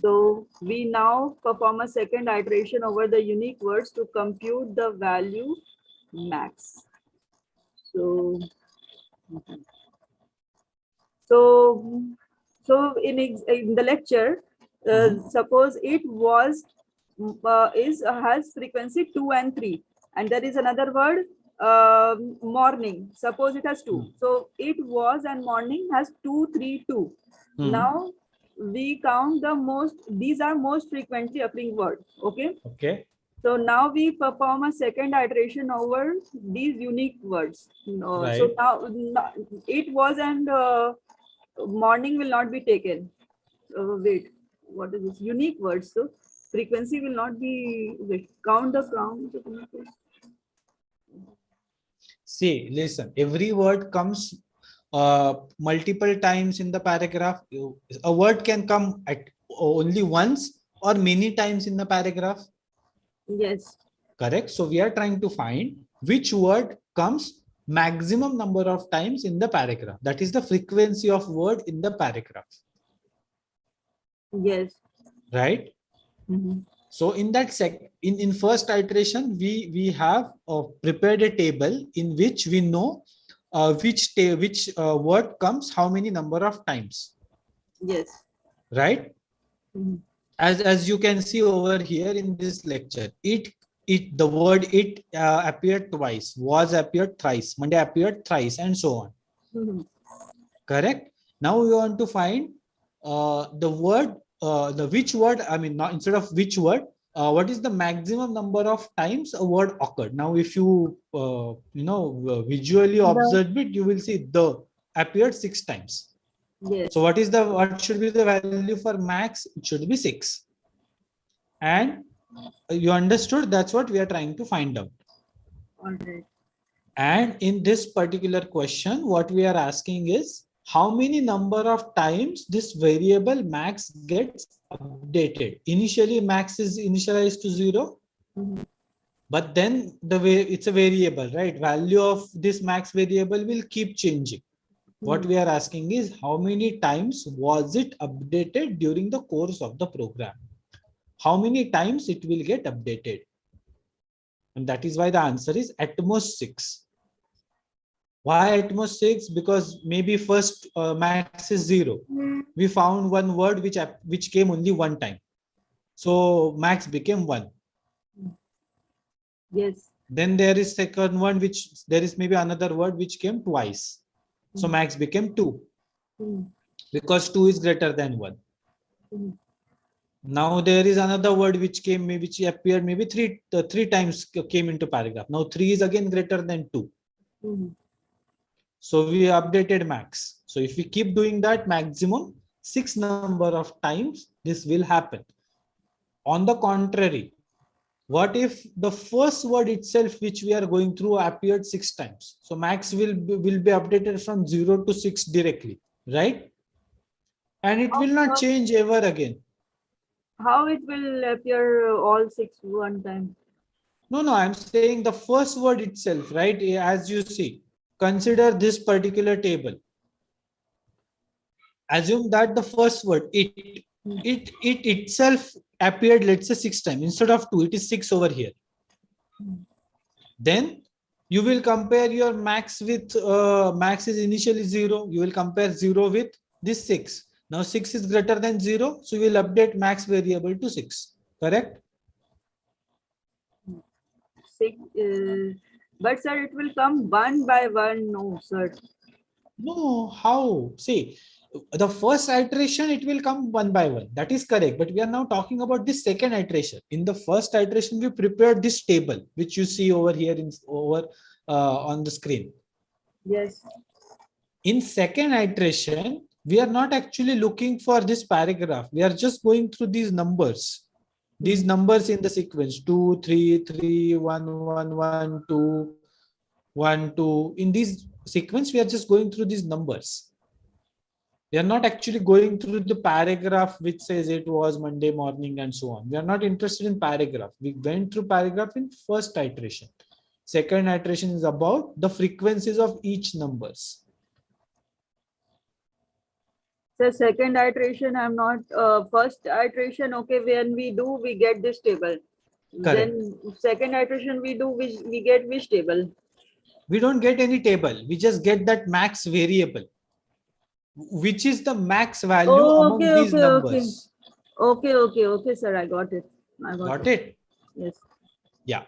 So we now perform a second iteration over the unique words to compute the value max. So in the lecture, suppose it was has frequency 2 and 3, and there is another word morning. Suppose it has 2. So it was and morning has 2, 3, 2. Now we count the most, these are most frequently appearing words. Okay. Okay. So now we perform a second iteration over these unique words. So Right. now it was and morning will not be taken. Wait, what is this? Unique words. So frequency will not be, wait, count the count. See, listen, every word comes multiple times in the paragraph. A word can come at only once or many times in the paragraph. Yes. Correct. So we are trying to find which word comes maximum number of times in the paragraph. That is the frequency of word in the paragraph. Yes. Right. Mm-hmm. So in that in first iteration, we have prepared a table in which we know which word comes how many number of times. Yes. Right. Mm-hmm. As you can see over here in this lecture, the word it appeared twice, was appeared thrice, Monday appeared thrice, and so on. Mm-hmm. Correct. Now we want to find the word, the which word, I mean, not instead of which word, what is the maximum number of times a word occurred. Now, if you visually observe it, you will see the appeared 6 times. Yes. So what should be the value for max? It should be 6. And you understood, that's what we are trying to find out. All right. And in this particular question, what we are asking is how many number of times this variable max gets updated. Initially, max is initialized to 0. Mm-hmm. But then it's a variable, right? Value of this max variable will keep changing. What we are asking is how many times was it updated during the course of the program? How many times it will get updated? And that is why the answer is at most 6. Why at most 6? Because maybe first max is 0. We found one word which came only one time. So max became 1. Yes. Then there is second one, which there is maybe another word which came twice. So max became 2. Because 2 is greater than 1. Now there is another word which appeared maybe three times came into paragraph. Now 3 is again greater than 2. So we updated max. So if we keep doing that, maximum 6 number of times this will happen. On the contrary, what if the first word itself which we are going through appeared 6 times? So max will be updated from 0 to 6 directly, right? And it will not change ever again. How it will appear all 6 one time? No, I'm saying the first word itself, right? As you see, consider this particular table. Assume that the first word, it itself appeared, let's say 6 times. Instead of 2, it is 6 over here. Then you will compare your max with, max is initially 0. You will compare 0 with this 6. Now 6 is greater than 0. So you will update max variable to 6. Correct? 6, but sir, it will come one by one. No, sir. No, how? See, the first iteration, it will come one by one. That is correct. But we are now talking about this second iteration. In the first iteration, we prepared this table, which you see over here on the screen. Yes. In second iteration, we are not actually looking for this paragraph. We are just going through these numbers. These numbers in the sequence 2, 3, 3, 1, 1, 1, 2, 1, 2. In this sequence, we are just going through these numbers. We are not actually going through the paragraph which says it was Monday morning and so on. We are not interested in paragraph. We went through paragraph in first iteration. Second iteration is about the frequencies of each numbers. So second iteration, I'm not, first iteration, okay, when we do, we get this table. Correct. Then second iteration we do, we get which table? We don't get any table. We just get that max variable, which is the max value among these numbers. Okay, sir, I got it. Got it? Yes. Yeah.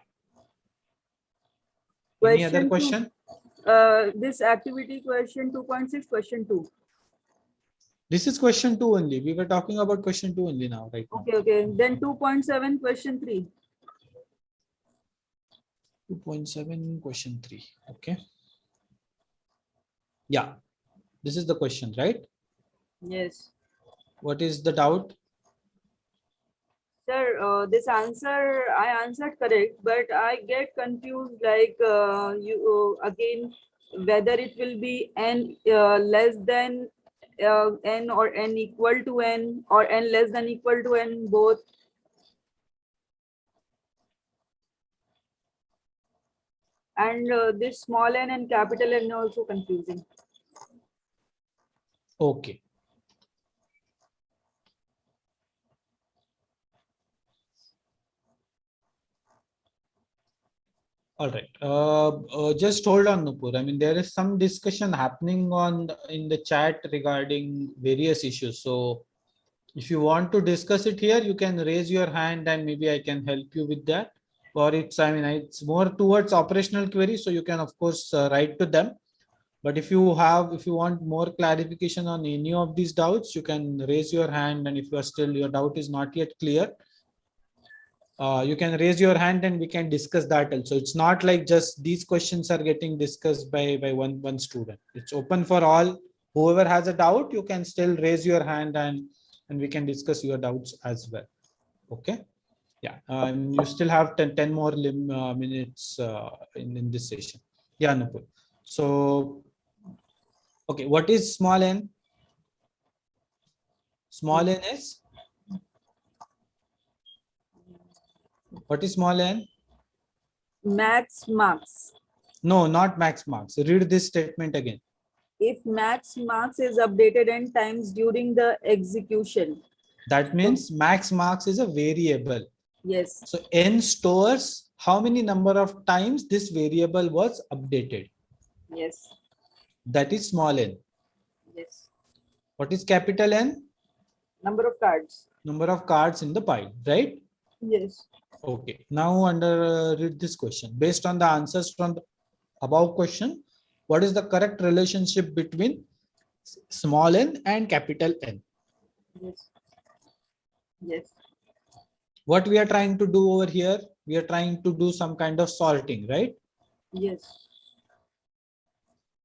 Any other question? This activity question 2.6, question 2. This is question 2 only. We were talking about question 2 only now, right now. Okay, okay. Then 2.7, question 3. 2.7, question 3. Okay. Yeah. This is the question, right? Yes. What is the doubt? Sir, this answer I answered correct, but I get confused. Like again, whether it will be n less than n or n equal to n or n less than equal to n both. And this small n and capital N are also confusing. Okay. All right. Just hold on, Nupur. I mean, there is some discussion happening in the chat regarding various issues. So if you want to discuss it here, you can raise your hand and maybe I can help you with that. Or it's more towards operational queries. So you can, of course, write to them. But if you want more clarification on any of these doubts, you can raise your hand. And if your doubt is not yet clear, you can raise your hand and we can discuss that also. It's not like just these questions are getting discussed by one student. It's open for all. Whoever has a doubt, you can still raise your hand and we can discuss your doubts as well. Okay. Yeah. You still have 10 more minutes in this session. Yeah, Nupur. So, okay. What is small n? Small n is? What is small n? Max marks. No, not max marks. Read this statement again. If max marks is updated n times during the execution. That means max marks is a variable. Yes. So n stores how many number of times this variable was updated. Yes. That is small n. Yes. What is capital N? Number of cards. Number of cards in the pile, right? Yes. Okay. Now read this question. Based on the answers from the above question, what is the correct relationship between small n and capital N? Yes. Yes. What we are trying to do over here, we are trying to do some kind of sorting, right? Yes.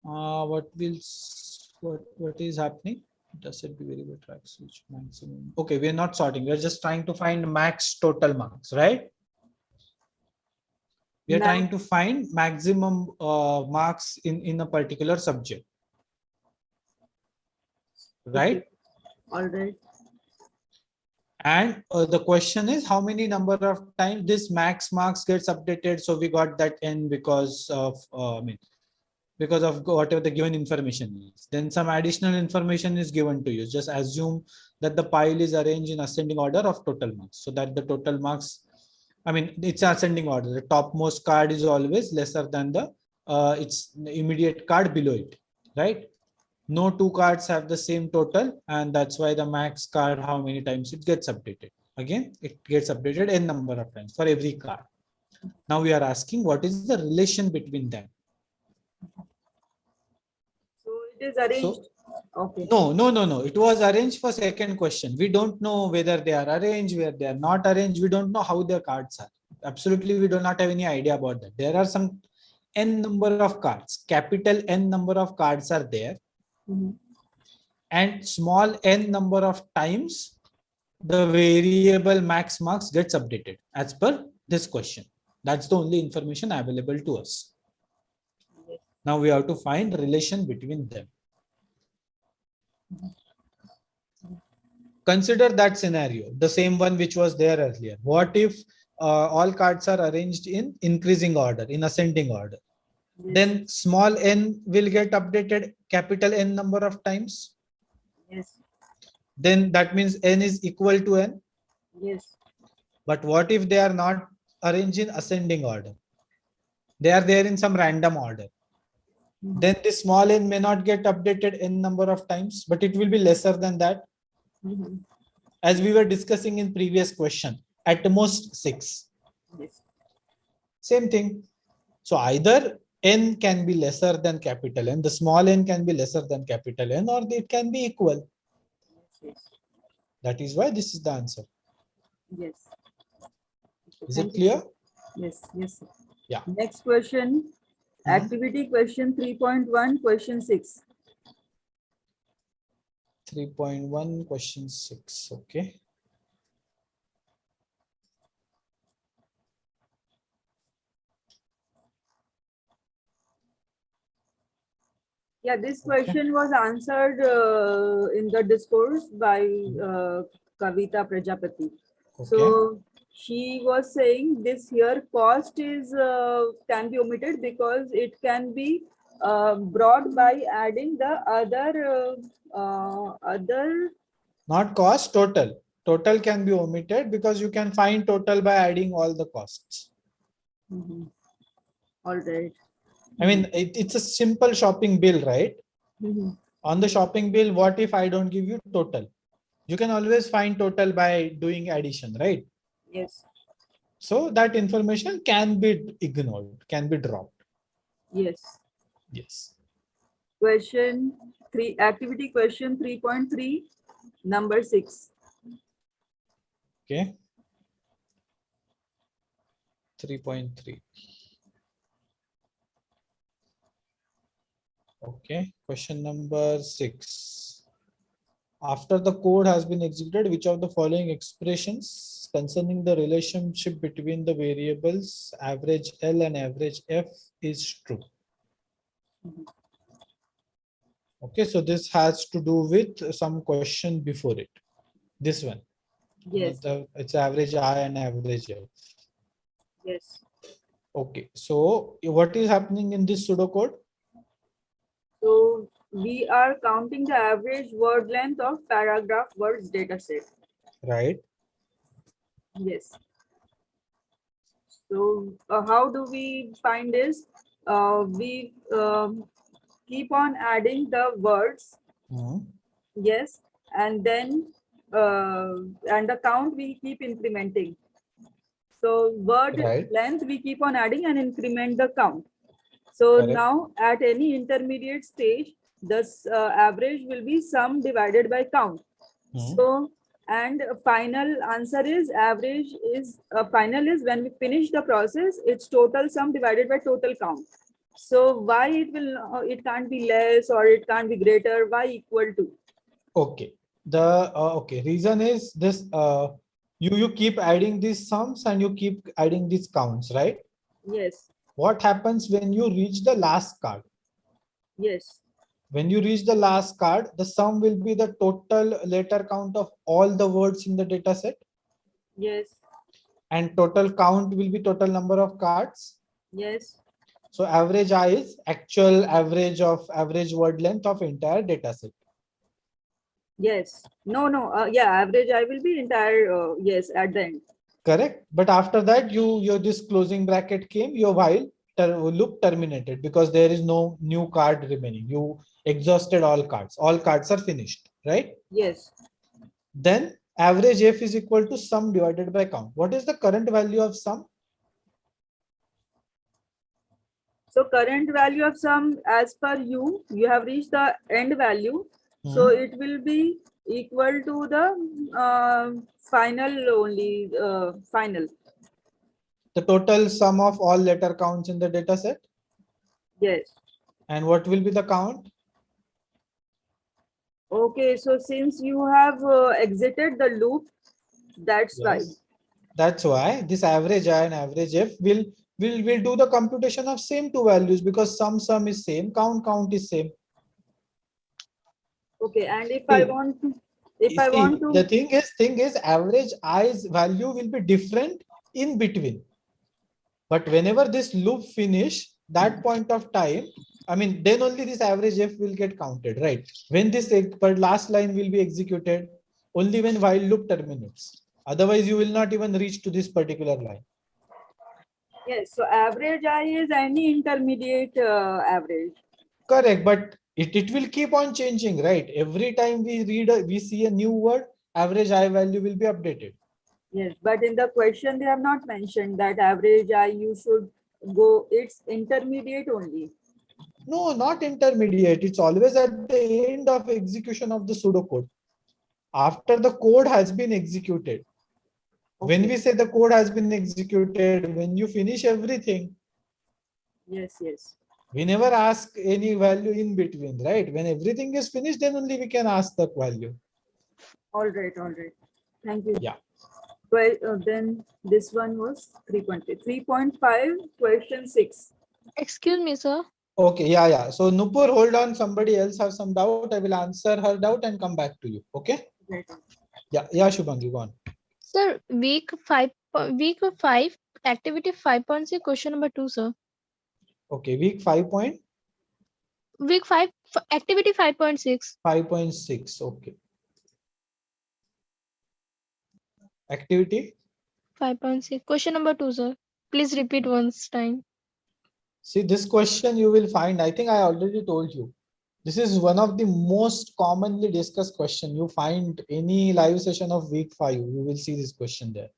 What is happening? Does it be variable tracks which maximum? Okay, we are not sorting. We are just trying to find max total marks, right? We are trying to find maximum marks in a particular subject, right? Okay. All right. And the question is how many number of times this max marks gets updated. So we got that n because of because of whatever the given information is. Then some additional information is given to you. Just assume that the pile is arranged in ascending order of total marks, so that the total marks, it's ascending order. The topmost card is always lesser than the its immediate card below it, right? No two cards have the same total, and that's why the max card, how many times it gets updated. Again, it gets updated n number of times for every card. Now we are asking what is the relation between them. So it is arranged. Okay. No. It was arranged for second question. We don't know whether they are arranged, whether they are not arranged. We don't know how their cards are. Absolutely, we do not have any idea about that. There are some n number of cards. Capital N number of cards are there. And small n number of times the variable max marks gets updated as per this question. That's the only information available to us. Now we have to find relation between them. Consider that scenario, the same one which was there earlier. What if all cards are arranged in increasing order, in ascending order? Yes. Then small n will get updated capital N number of times. Yes. Then that means n is equal to n. Yes. But what if they are not arranged in ascending order? They are there in some random order. Then the small n may not get updated n number of times, but it will be lesser than that. As we were discussing in previous question, at most 6. Yes. Same thing. So either n can be lesser than capital N, the small n can be lesser than capital N, or it can be equal. Yes. That is why this is the answer. Yes. Is Thank it you, clear? sir. Yes. Yes, sir. Yeah. Next question. Activity question 3.1, question 6. 3.1, question 6. Okay. Yeah, this question was answered in the discourse by Kavita Prajapati. So she was saying this here cost is can be omitted because it can be brought by adding the other. Not cost, total. Total can be omitted because you can find total by adding all the costs. All right. I mean, it's a simple shopping bill, right? On the shopping bill, what if I don't give you total? You can always find total by doing addition, right? Yes. So that information can be ignored, can be dropped. Yes. Yes. Question 3, activity question 3.3, number 6. Okay. 3.3. Okay. Question number 6. After the code has been executed, which of the following expressions concerning the relationship between the variables average L and average F is true? Okay, so this has to do with some question before it. This one. Yes. It's average I and average F. Yes. Okay, so what is happening in this pseudocode? So we are counting the average word length of paragraph words data set. Right. Yes. So how do we find this? We keep on adding the words. Yes. And then and the count we keep incrementing. So word length we keep on adding and increment the count. So now at any intermediate stage, this average will be sum divided by count. So and final answer is average is final is when we finish the process, it's total sum divided by total count. So why it will it can't be less or it can't be greater, why equal to? Okay. The okay reason is this you keep adding these sums and you keep adding these counts, right? Yes. What happens when you reach the last card? Yes. When you reach the last card, the sum will be the total letter count of all the words in the data set. Yes. And total count will be total number of cards. Yes. So average I is actual average of average word length of entire data set. Yes. No. Yeah, average I will be entire. Yes, at the end. Correct. But after that, your this closing bracket came, your while loop terminated because there is no new card remaining. You exhausted all cards. All cards are finished, right? Yes. Then average F is equal to sum divided by count. What is the current value of sum? So current value of sum as per you have reached the end value. So it will be equal to the final only final. The total sum of all letter counts in the data set? Yes. And what will be the count? Okay, so since you have exited the loop, that's why. That's why this average I and average F will do the computation of same two values because sum is same, count is same. Okay, and if I want to, the thing is average I's value will be different in between. But whenever this loop finish, that point of time, I mean, then only this average F will get counted, right? When this last line will be executed, only when while loop terminates. Otherwise, you will not even reach to this particular line. Yes, so average I is any intermediate average. Correct, but it will keep on changing, right? Every time we we see a new word, average I value will be updated. Yes, but in the question they have not mentioned that average I you should go, it's intermediate only. No, not intermediate. It's always at the end of execution of the pseudocode. after the code has been executed. When we say the code has been executed, when you finish everything, Yes, yes. we never ask any value in between, right? When everything is finished, then only we can ask the value. All right, all right. Thank you. Yeah. Well, then this one was 3.5, question 6. Excuse me, sir. Okay, yeah. So Nupur, hold on. Somebody else has some doubt. I will answer her doubt and come back to you. Okay? Right. Yeah, Shubhangi, go on. Sir, week 5, activity 5.6, question number 2, sir. Okay, week 5 point? Week 5, activity 5.6. 5.6, okay. Activity? 5.6, question number 2, sir. Please repeat once time. See, this question you will find, I think I already told you. This is one of the most commonly discussed question. You find any live session of week 5, you will see this question there.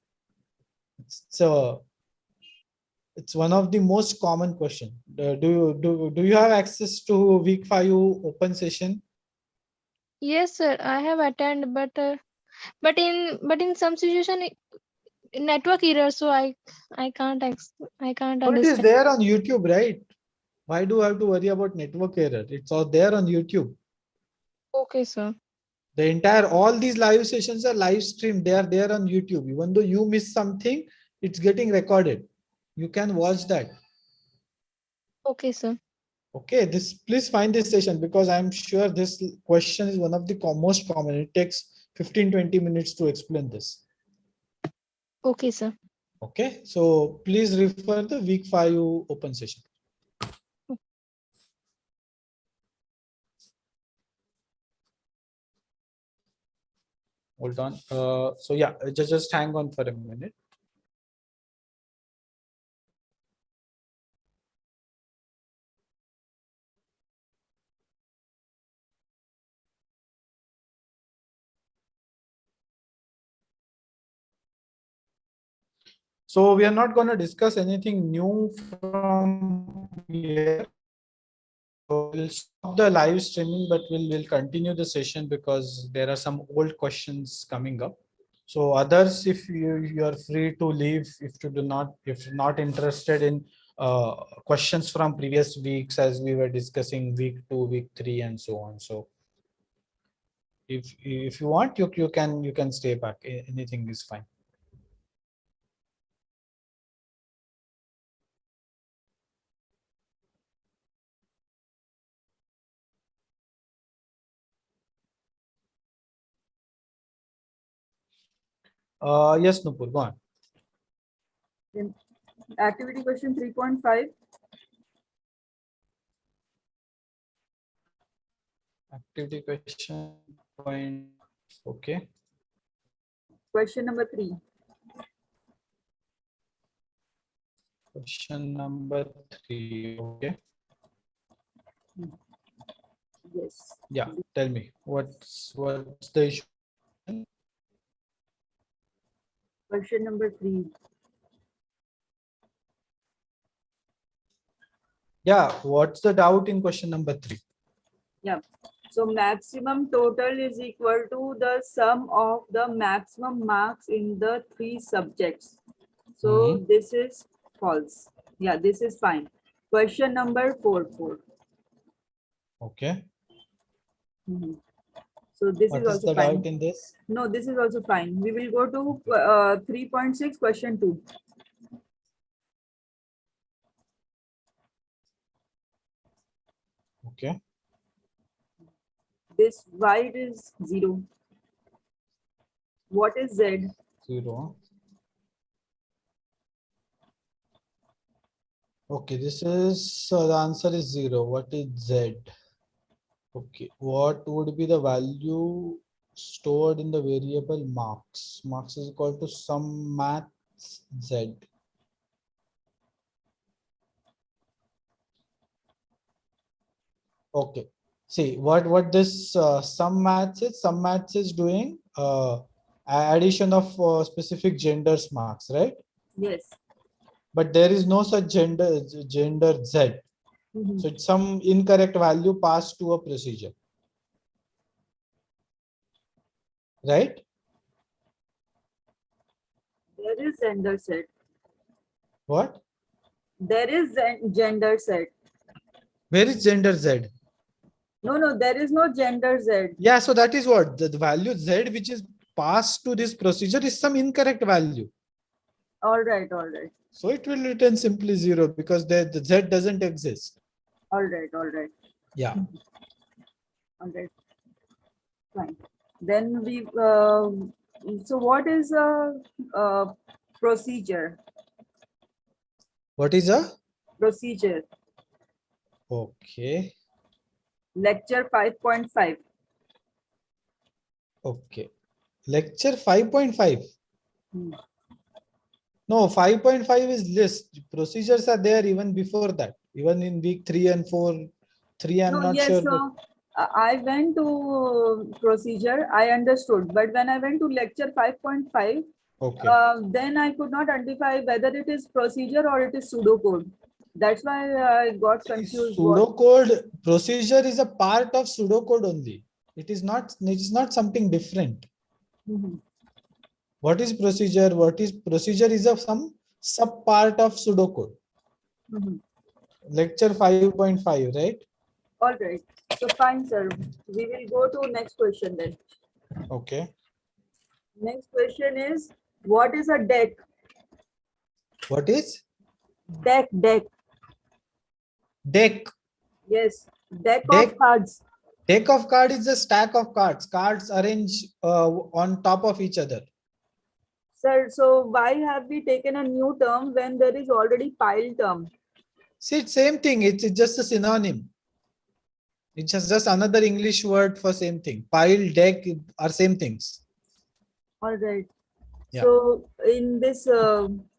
It's one of the most common question. Do you have access to week 5 open session? Yes, sir. I have attended, but in some situation, network error, so I can't But it is understand. there on YouTube, right? Why do I have to worry about network error? It's all there on YouTube. Okay, sir. The entire, all these live sessions are live streamed. They are there on YouTube. Even though you miss something, it's getting recorded. You can watch that. Okay, sir. Okay, please find this session because I'm sure this question is one of the most common. It takes 15-20 minutes to explain this. Okay, sir. Okay, so please refer the week 5 open session. Hold on. So yeah, just hang on for a minute. So we are not going to discuss anything new from here. So we'll stop the live streaming, but we'll continue the session because there are some old questions coming up. So others, if you are free to leave, if you're not interested in questions from previous weeks, as we were discussing week 2, week 3, and so on. So if you want, you can stay back. Anything is fine. Yes, Nupur, go on. Then activity question 3.5. Activity question point. Okay. Question number 3. Question number 3. Okay. Yes. Yeah. Tell me what's the issue. Question number 3. Yeah. What's the doubt in question number 3? Yeah. So maximum total is equal to the sum of the maximum marks in the 3 subjects. So this is false. Yeah, this is fine. Question number 4. Okay. So this What is is also the fine. doubt in this? No, this is also fine. We will go to 3.6, question 2. Okay. This y is 0. What is z? 0. Okay, this is the answer is 0. What is z? Okay, what would be the value stored in the variable marks? Marks is equal to sum maths z. Okay, see what this sum maths is. Sum maths is doing addition of specific genders marks, right? Yes. But there is no such gender z. So it's some incorrect value passed to a procedure. right? There is gender set. What? There is gender set. Where is gender Z? No, there is no gender Z. Yeah, so that is what the value Z which is passed to this procedure is some incorrect value. All right, all right. So it will return simply 0 because the Z doesn't exist. All right, all right. Yeah. All right. Fine. Then we, so what is a procedure? What is a? Procedure. Okay. Lecture 5.5. Okay. Lecture 5.5. Hmm. No, 5.5 is list. Procedures are there even before that. Even in week 3 and 4. 3, I'm No, not yes, sure. so I went to procedure, I understood. But when I went to lecture 5.5, okay. then I could not identify whether it is procedure or it is pseudocode. That's why I got confused. Pseudocode procedure is a part of pseudocode only. It is not something different. Mhm. What is procedure? What is procedure is some sub part of pseudocode. Mhm. Lecture 5.5, right? All right. So fine, sir. We will go to next question then. Okay. Next question is, what is a deck? What is? Deck. Deck. Yes. Deck Deck. of cards. Deck of cards is a stack of cards. Cards arranged on top of each other. Sir, so why have we taken a new term when there is already pile term? See, it's same thing. It's just a synonym. It's just another English word for same thing. Pile, deck are same things. All right. Yeah. So in this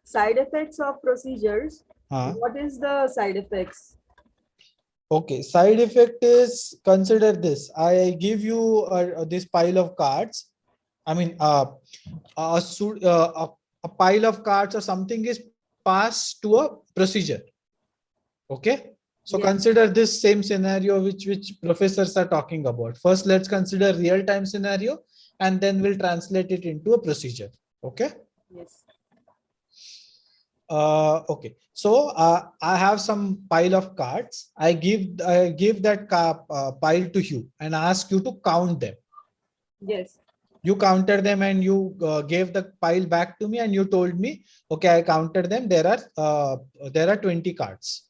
side effects of procedures, what is the side effects? Okay, side effect is, consider this. I give you this pile of cards. I mean, a pile of cards or something is passed to a procedure. Okay. So Yes. consider this same scenario which professors are talking about. First, let's consider real-time scenario and then we'll translate it into a procedure. Okay. Yes. Okay, so I have some pile of cards. I give that pile to you and ask you to count them. Yes. You counted them and you gave the pile back to me and you told me, okay, I counted them. There are 20 cards.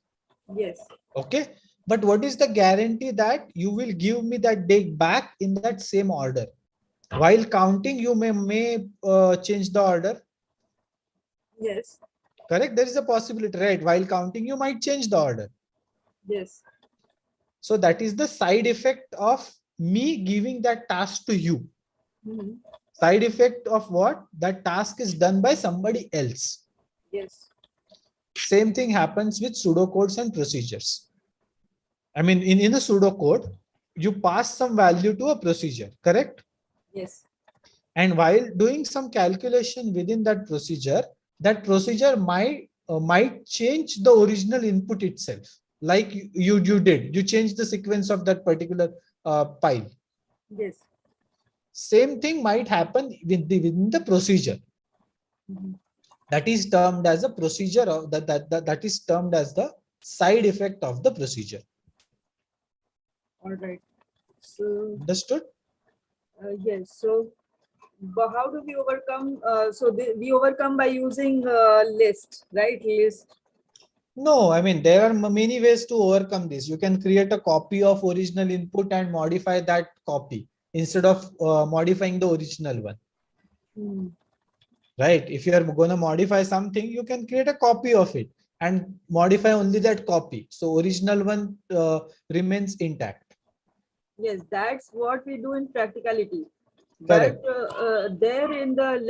Yes. Okay, but what is the guarantee that you will give me that deck back in that same order? While counting, you may change the order. Yes. Correct. There is a possibility, right? While counting, you might change the order. Yes. So that is the side effect of me giving that task to you. Mm-hmm. Side effect of what? That task is done by somebody else. Yes. Same thing happens with pseudocodes and procedures. I mean, in a pseudocode, you pass some value to a procedure, correct? Yes. And while doing some calculation within that procedure might change the original input itself. Like you did, you changed the sequence of that particular pile. Yes. Same thing might happen within the procedure. Mm-hmm. That is termed as a procedure of that is termed as the side effect of the procedure. All right. So Understood? yes. So but how do we overcome? We overcome by using list, right? List. No, I mean, there are many ways to overcome this. You can create a copy of original input and modify that copy instead of modifying the original one. Hmm. Right? If you are going to modify something, you can create a copy of it and modify only that copy. So original one remains intact. Yes, that's what we do in practicality. Correct. But there in the